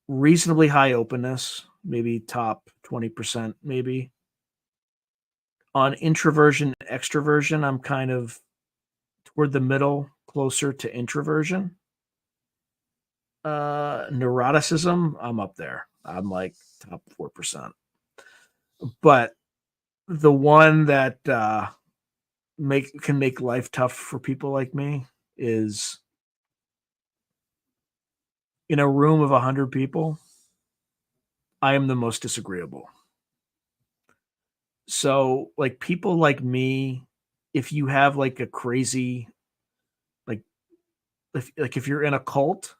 Reasonably high openness, maybe top 20%, maybe. On introversion, extroversion, I'm kind of toward the middle, closer to introversion. Neuroticism, I'm up there. I'm like top 4%. But the one that can make life tough for people like me is in a room of 100 people, I am the most disagreeable. So, like, people like me, if you have like a crazy, like, if you're in a cult,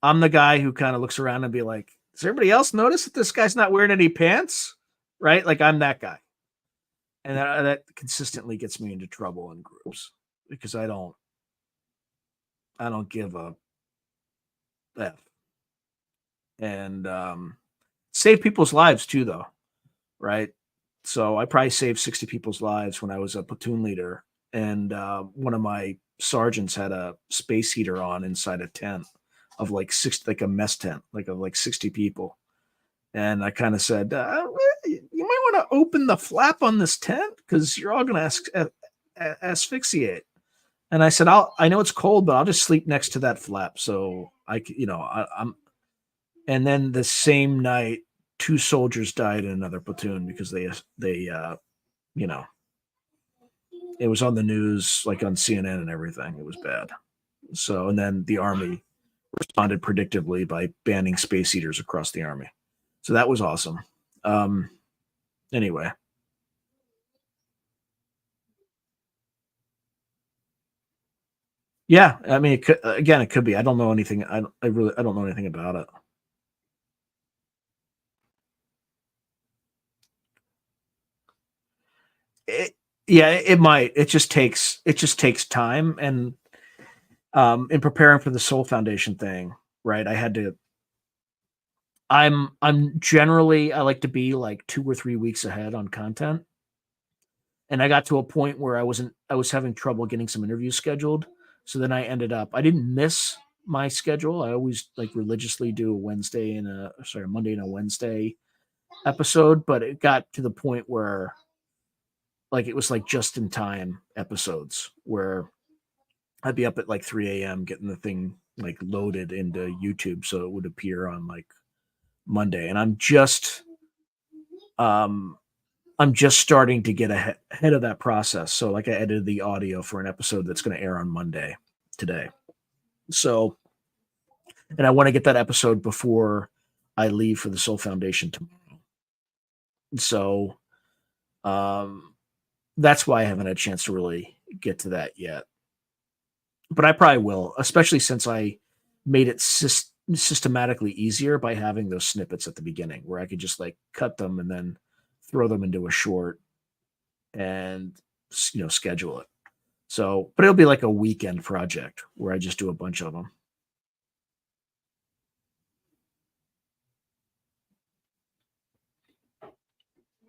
I'm the guy who kind of looks around and be like, does everybody else notice that this guy's not wearing any pants? Right? Like, I'm that guy. And that consistently gets me into trouble in groups because I don't give a F. And save people's lives too, though. Right? So I probably saved 60 people's lives when I was a platoon leader. And one of my sergeants had a space heater on inside a tent of like like a mess tent, like of like 60 people. And I kind of said, you might want to open the flap on this tent because you're all going to asphyxiate. And I said, I know it's cold, but I'll just sleep next to that flap. So I'm. And then the same night, 2 soldiers died in another platoon because they it was on the news, like on CNN and everything. It was bad. So, and then the Army responded predictably by banning space heaters across the Army. So that was awesome. Anyway. Yeah, I mean, it could be. I don't know anything. I don't know anything about it. It might. It just takes time. And in preparing for the Soul Foundation thing, right? I'm generally, I like to be like 2 or 3 weeks ahead on content. And I got to a point where I was having trouble getting some interviews scheduled. So then I didn't miss my schedule. I always like religiously do a Monday and a Wednesday episode, but it got to the point where like it was like just in time episodes where I'd be up at like 3 a.m. getting the thing like loaded into YouTube so it would appear on like Monday. And I'm just starting to get ahead of that process. So like I edited the audio for an episode that's going to air on Monday today. So, and I want to get that episode before I leave for the Soul Foundation tomorrow. So, that's why I haven't had a chance to really get to that yet. But I probably will, especially since I made it systematically easier by having those snippets at the beginning where I could just like cut them and then throw them into a short and schedule it. So, but it'll be like a weekend project where I just do a bunch of them.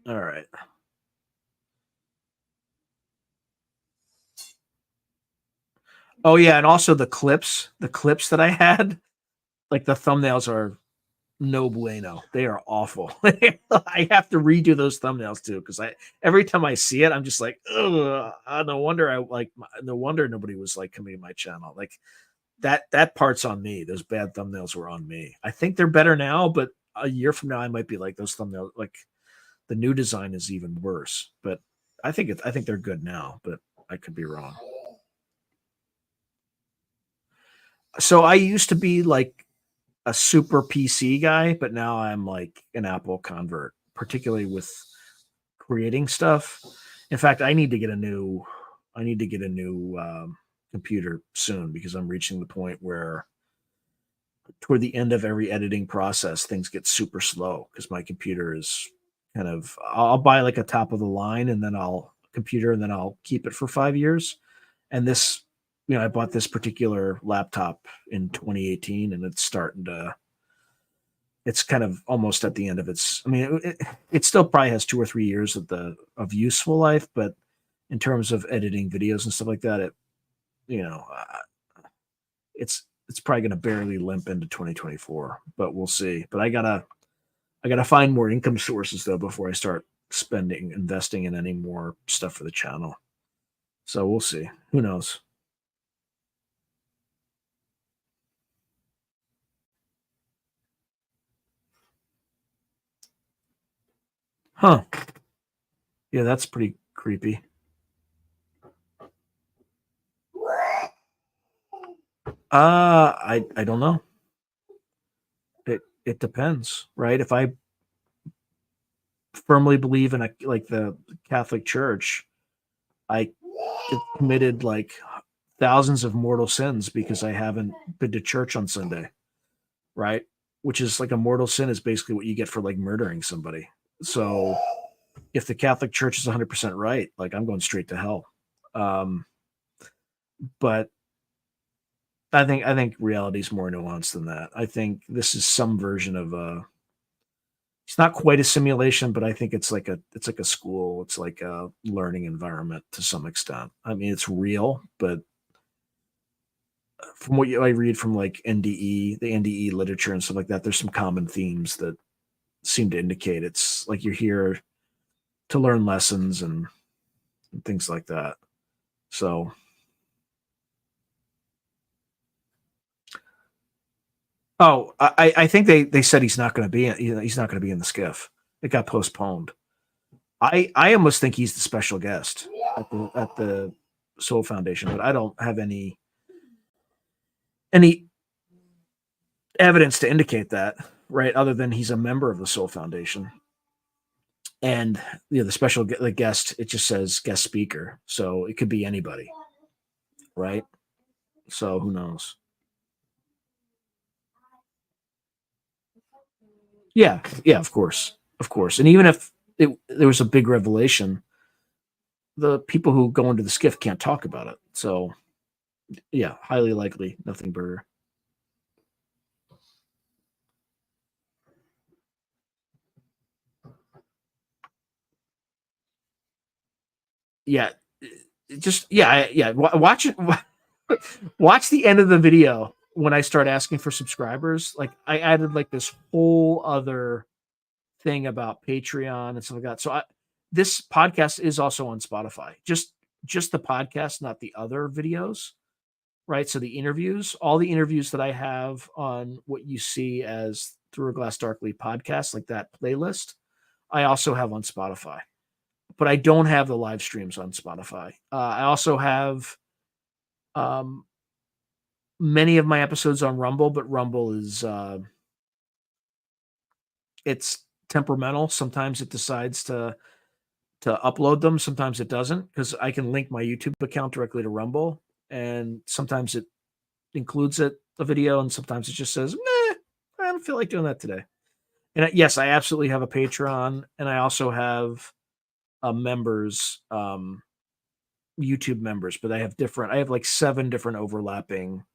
All right. Oh yeah, and also the clips that I had, like the thumbnails are no bueno. They are awful. I have to redo those thumbnails too because every time I see it, I'm just like, ugh. No wonder nobody was like coming to my channel. Like that part's on me. Those bad thumbnails were on me. I think they're better now, but a year from now, I might be like those thumbnails. Like the new design is even worse. But I think they're good now, but I could be wrong. So I used to be like a super PC guy, but now I'm like an Apple convert, particularly with creating stuff. In fact, I need to get a new computer soon because I'm reaching the point where toward the end of every editing process, things get super slow because my computer is kind of, I'll buy like a top of the line and then I'll keep it for 5 years. And this, I bought this particular laptop in 2018 and it's kind of almost at the end of its, I mean, it still probably has 2 or 3 years of useful life, but in terms of editing videos and stuff like that. It's probably going to barely limp into 2024, but we'll see. But I gotta find more income sources though before I start investing in any more stuff for the channel. So we'll see. Who knows? Huh. Yeah, that's pretty creepy. I don't know. It depends, right? If I firmly believe in the Catholic Church, I committed like thousands of mortal sins because I haven't been to church on Sunday, right? Which is like a mortal sin is basically what you get for like murdering somebody. So if the Catholic Church is 100% right, like I'm going straight to hell. But I think reality is more nuanced than that. I think this is some version of it's not quite a simulation, but I think it's like a school. It's like a learning environment to some extent. I mean, it's real, but from what I read from like the NDE literature and stuff like that, there's some common themes that seem to indicate it's like you're here to learn lessons and things like that. So I think they said he's not going to be he's not going to be in the skiff. It got postponed. I almost think he's the special guest at the Soul Foundation, but I don't have any evidence to indicate that, right? Other than he's a member of the Soul Foundation, and the special the guest, it just says guest speaker, so it could be anybody, right? So who knows? Yeah, yeah, of course. And even if there was a big revelation, the people who go into the skiff can't talk about it. So yeah, highly likely nothing burger. Yeah, just yeah. Watch it. Watch the end of the video when I start asking for subscribers. Like I added like this whole other thing about Patreon and stuff like that. So this podcast is also on Spotify. Just the podcast, not the other videos, right? So the interviews, all the interviews that I have on what you see as Through a Glass Darkly podcast, like that playlist, I also have on Spotify. But I don't have the live streams on Spotify. I also have um, many of my episodes on Rumble, but Rumble is it's temperamental. Sometimes it decides to upload them. Sometimes it doesn't because I can link my YouTube account directly to Rumble, and sometimes it includes a video, and sometimes it just says, "Nah, I don't feel like doing that today." And yes, I absolutely have a Patreon, and I also have members, YouTube members, but I have different. I have like 7 different overlapping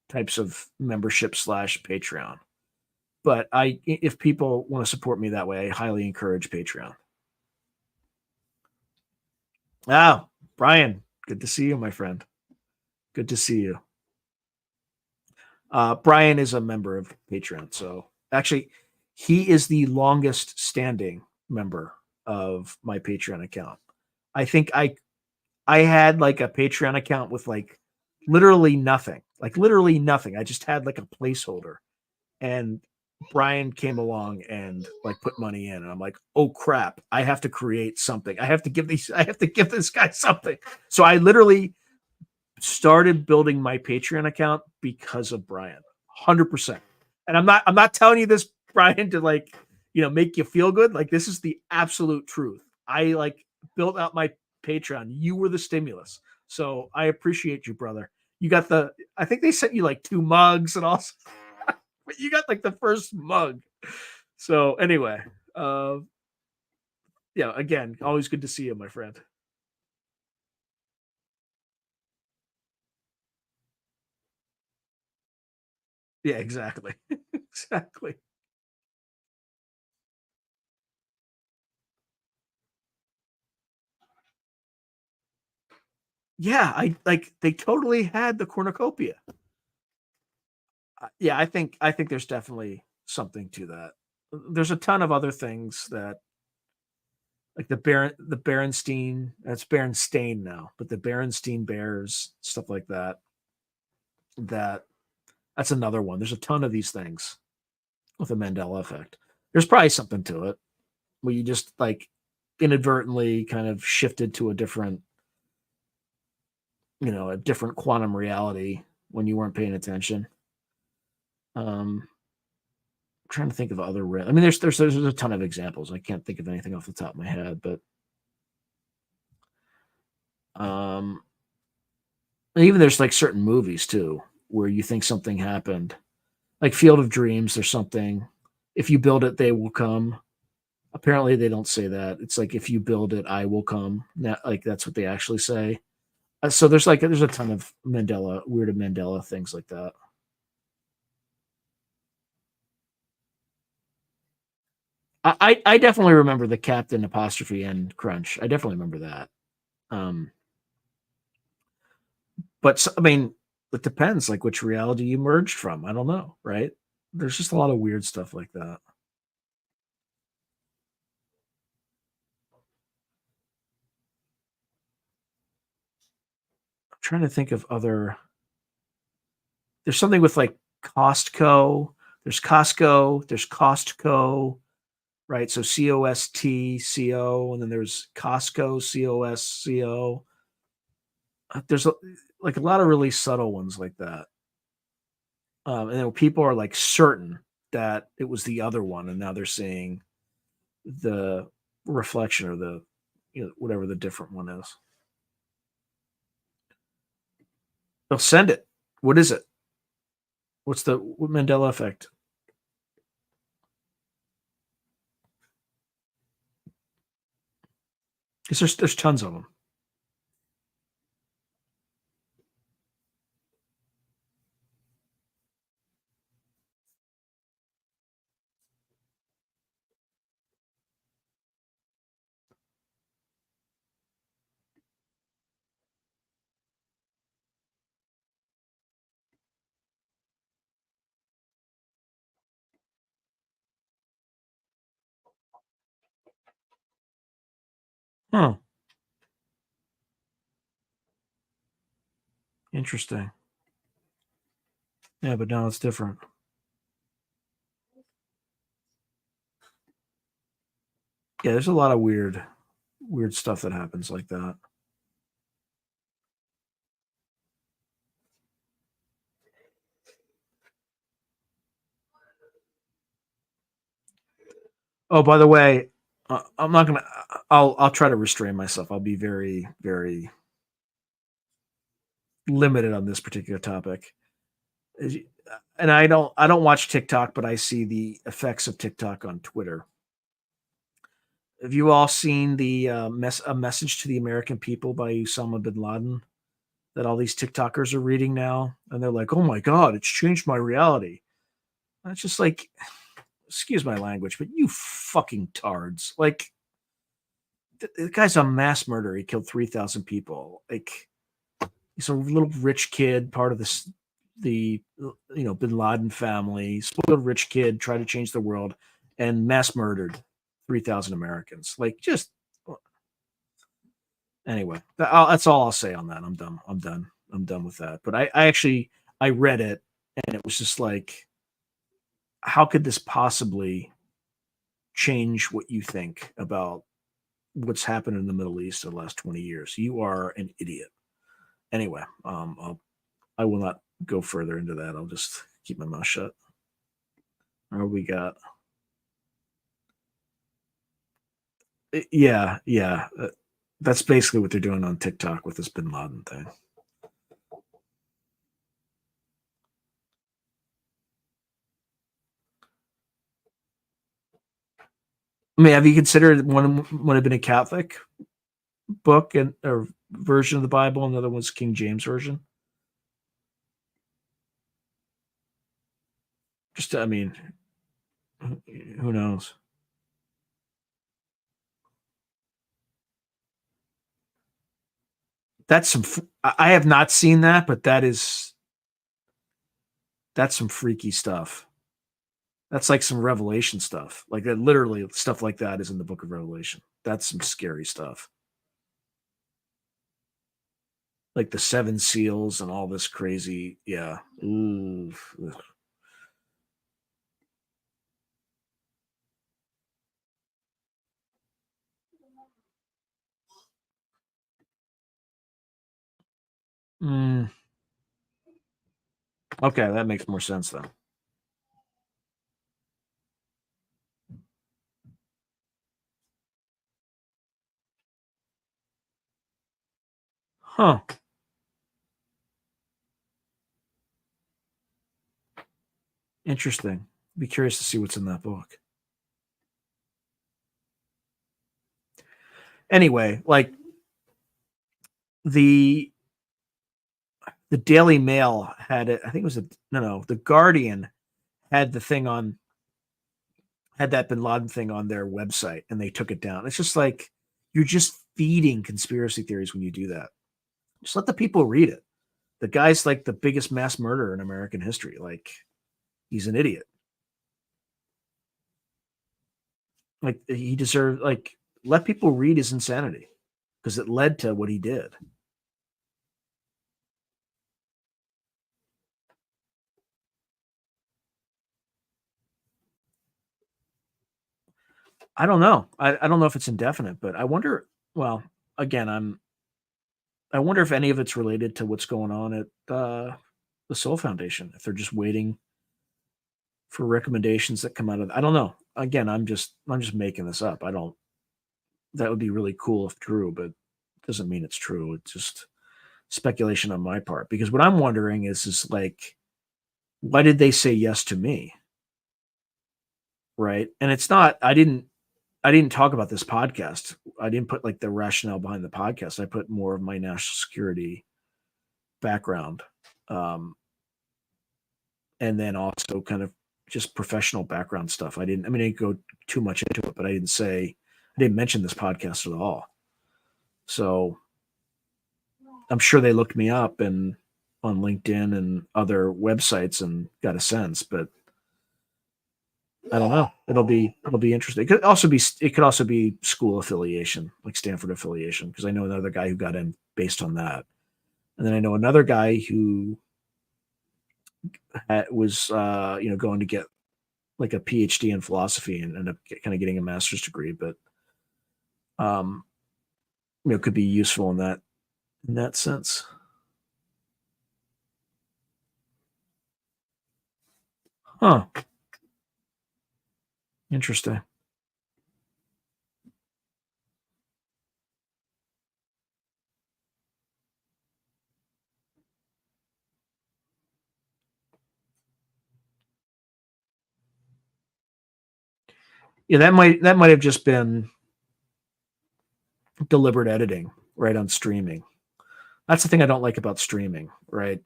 types of membership slash Patreon. But if people want to support me that way, I highly encourage Patreon. Ah, Brian, good to see you, my friend. Good to see you. Brian is a member of Patreon, so actually, he is the longest standing member of my Patreon account. I think I had like a Patreon account with like literally nothing, I just had like a placeholder, and Brian came along and like put money in, and I'm like, oh crap, I have to create something. I have to give this guy something. So I literally started building my Patreon account because of Brian, 100%. And I'm not telling you this, Brian, to like make you feel good. Like this is the absolute truth. I like built out my Patreon. You were the stimulus, so I appreciate you, brother. You got I think they sent you like 2 mugs and all. But you got like the first mug. So anyway, yeah, again, always good to see you, my friend. Yeah, exactly. Exactly. Yeah, I like they totally had the cornucopia. Yeah, I think there's definitely something to that. There's a ton of other things that like the Berenstein, that's Berenstain now, but the Berenstein Bears, stuff like that. That that's another one. There's a ton of these things with the Mandela effect. There's probably something to it where you just like inadvertently kind of shifted to a different, a different quantum reality when you weren't paying attention. I'm trying to think of other. I mean, there's a ton of examples. I can't think of anything off the top of my head, but um, and even there's like certain movies too where you think something happened, like Field of Dreams. There's something. If you build it, they will come. Apparently, they don't say that. It's like if you build it, I will come. Like that's what they actually say. So there's a ton of weird Mandela things like that. I definitely remember the Captain apostrophe N crunch. I definitely remember that. Um, but I mean, it depends, like which reality you merged from. I don't know, right? There's just a lot of weird stuff like that. I'm trying to think of other. There's something with like Costco. There's Costco. There's Costco, right? So COSTCO, and then there's Costco, COSCO. There's like a lot of really subtle ones like that. And then people are like certain that it was the other one, and now they're seeing the reflection or the whatever the different one is. They'll send it. What is it? What's the Mandela effect? Because there's tons of them. Huh. Interesting. Yeah, but now it's different. Yeah, there's a lot of weird stuff that happens like that. Oh, by the way, I'm not gonna. I'll try to restrain myself. I'll be very very limited on this particular topic. And I don't watch TikTok, but I see the effects of TikTok on Twitter. Have you all seen the a message to the American people by Osama bin Laden that all these TikTokers are reading now? And they're like, "Oh my god, it's changed my reality." And it's just like, excuse my language, but you fucking tards. Like, the guy's a mass murderer. He killed 3,000 people. Like, he's a little rich kid, part of the bin Laden family, spoiled rich kid, tried to change the world, and mass murdered 3,000 Americans. Like, just anyway, that's all I'll say on that. I'm done. I'm done. I'm done with that. But I actually I read it, and it was just like, how could this possibly change what you think about what's happened in the Middle East in the last 20 years? You are an idiot. Anyway, I will not go further into that. I'll just keep my mouth shut. What we got? Yeah, yeah. That's basically what they're doing on TikTok with this Bin Laden thing. I mean, have you considered one would have been a Catholic book and or version of the Bible, and the other one's King James version? Just, I mean, who knows? That's some. I have not seen that, but that's some freaky stuff. That's like some Revelation stuff. Like that, literally stuff like that is in the Book of Revelation. That's some scary stuff. Like the seven seals and all this crazy. Yeah. Ooh. Ugh. Mm. Okay, that makes more sense then. Huh. Interesting. Be curious to see what's in that book. Anyway, like the Daily Mail had it. I think it was the Guardian had the thing on had that Bin Laden thing on their website, and they took it down. It's just like you're just feeding conspiracy theories when you do that. Just let the people read it. The guy's like the biggest mass murderer in American history. Like he's an idiot. Like he deserved. Like let people read his insanity because it led to what he did. I don't know. I don't know if it's indefinite, but I wonder. Well, again, I wonder if any of it's related to what's going on at the Soul Foundation. If they're just waiting for recommendations that come out of. I don't know. Again, I'm just making this up. I don't. That would be really cool if true, but it doesn't mean it's true. It's just speculation on my part. Because what I'm wondering is like, why did they say yes to me? Right? And it's not. I didn't talk about this podcast. I didn't put like the rationale behind the podcast. I put more of my national security background, um, and then also kind of just professional background stuff. I didn't go too much into it, but I didn't mention this podcast at all. So I'm sure they looked me up and on LinkedIn and other websites and got a sense, but I don't know. It'll be interesting. It could also be school affiliation, like Stanford affiliation, because I know another guy who got in based on that, and then I know another guy who was going to get like a PhD in philosophy and end up kind of getting a master's degree, but um, could be useful in that sense. Huh. Interesting. Yeah, that might have just been deliberate editing, right, on streaming. That's the thing I don't like about streaming, right?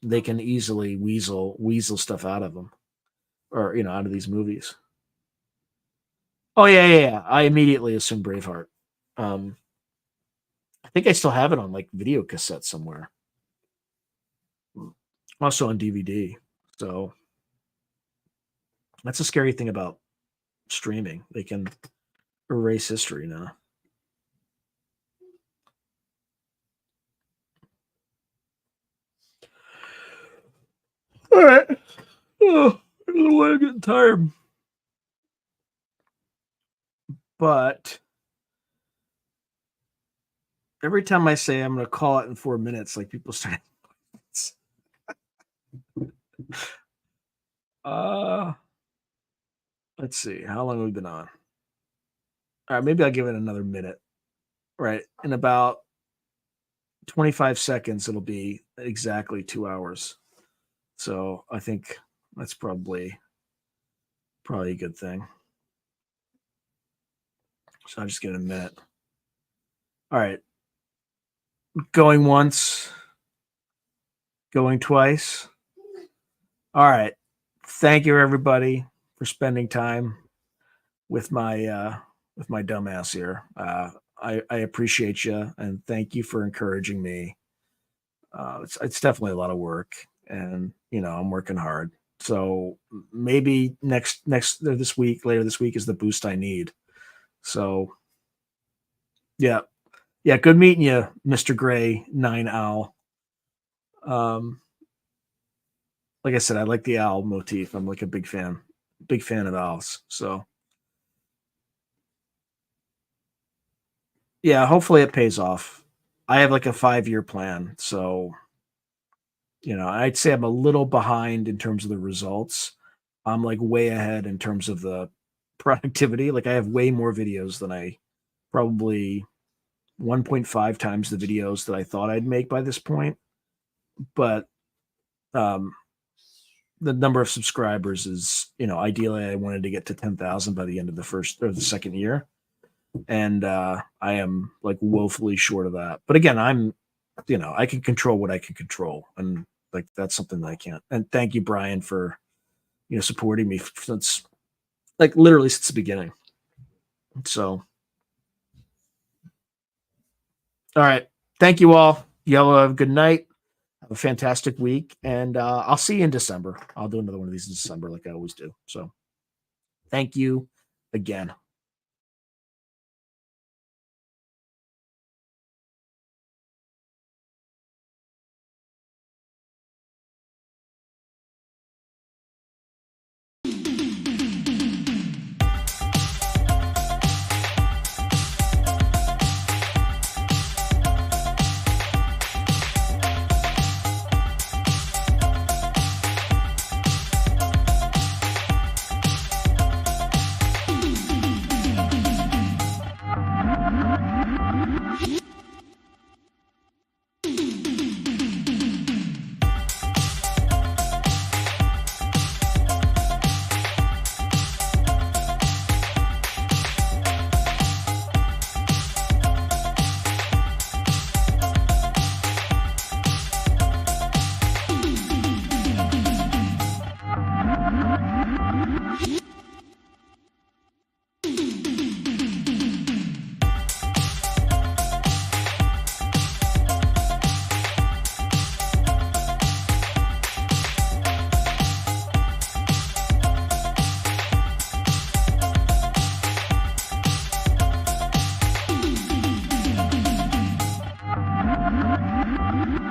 They can easily weasel stuff out of them, or out of these movies. Oh yeah. I immediately assumed Braveheart. Um, I think I still have it on like video cassette somewhere, also on DVD. So that's a scary thing about streaming. They can erase history now. All right. Oh, I'm getting tired. But every time I say I'm going to call it in 4 minutes, like people start. Let's see. How long have we been on? All right, maybe I'll give it another minute. Right. In about 25 seconds, it'll be exactly 2 hours. So I think that's probably a good thing. So I'll just give it a minute. All right. Going once, going twice. All right. Thank you, everybody, for spending time with my dumbass here. I appreciate you and thank you for encouraging me. It's definitely a lot of work, and I'm working hard. So maybe later this week is the boost I need. So yeah, yeah. Good meeting you, Mr. Gray 9 Owl. Um, like I said, I like the owl motif. I'm like a big fan of owls. So yeah, hopefully it pays off. I have like a 5-year plan, so I'd say I'm a little behind in terms of the results. I'm like way ahead in terms of the productivity. Like I have way more videos than I probably 1.5 times the videos that I thought I'd make by this point. But um, the number of subscribers is, ideally I wanted to get to 10,000 by the end of the first or the second year. And I am like woefully short of that. But again, I can control what I can control. And like, that's something that I can't. And thank you, Brian, for, supporting me since like literally since the beginning. So, all right. Thank you all. You all have a good night. Have a fantastic week. And I'll see you in December. I'll do another one of these in December like I always do. So thank you again.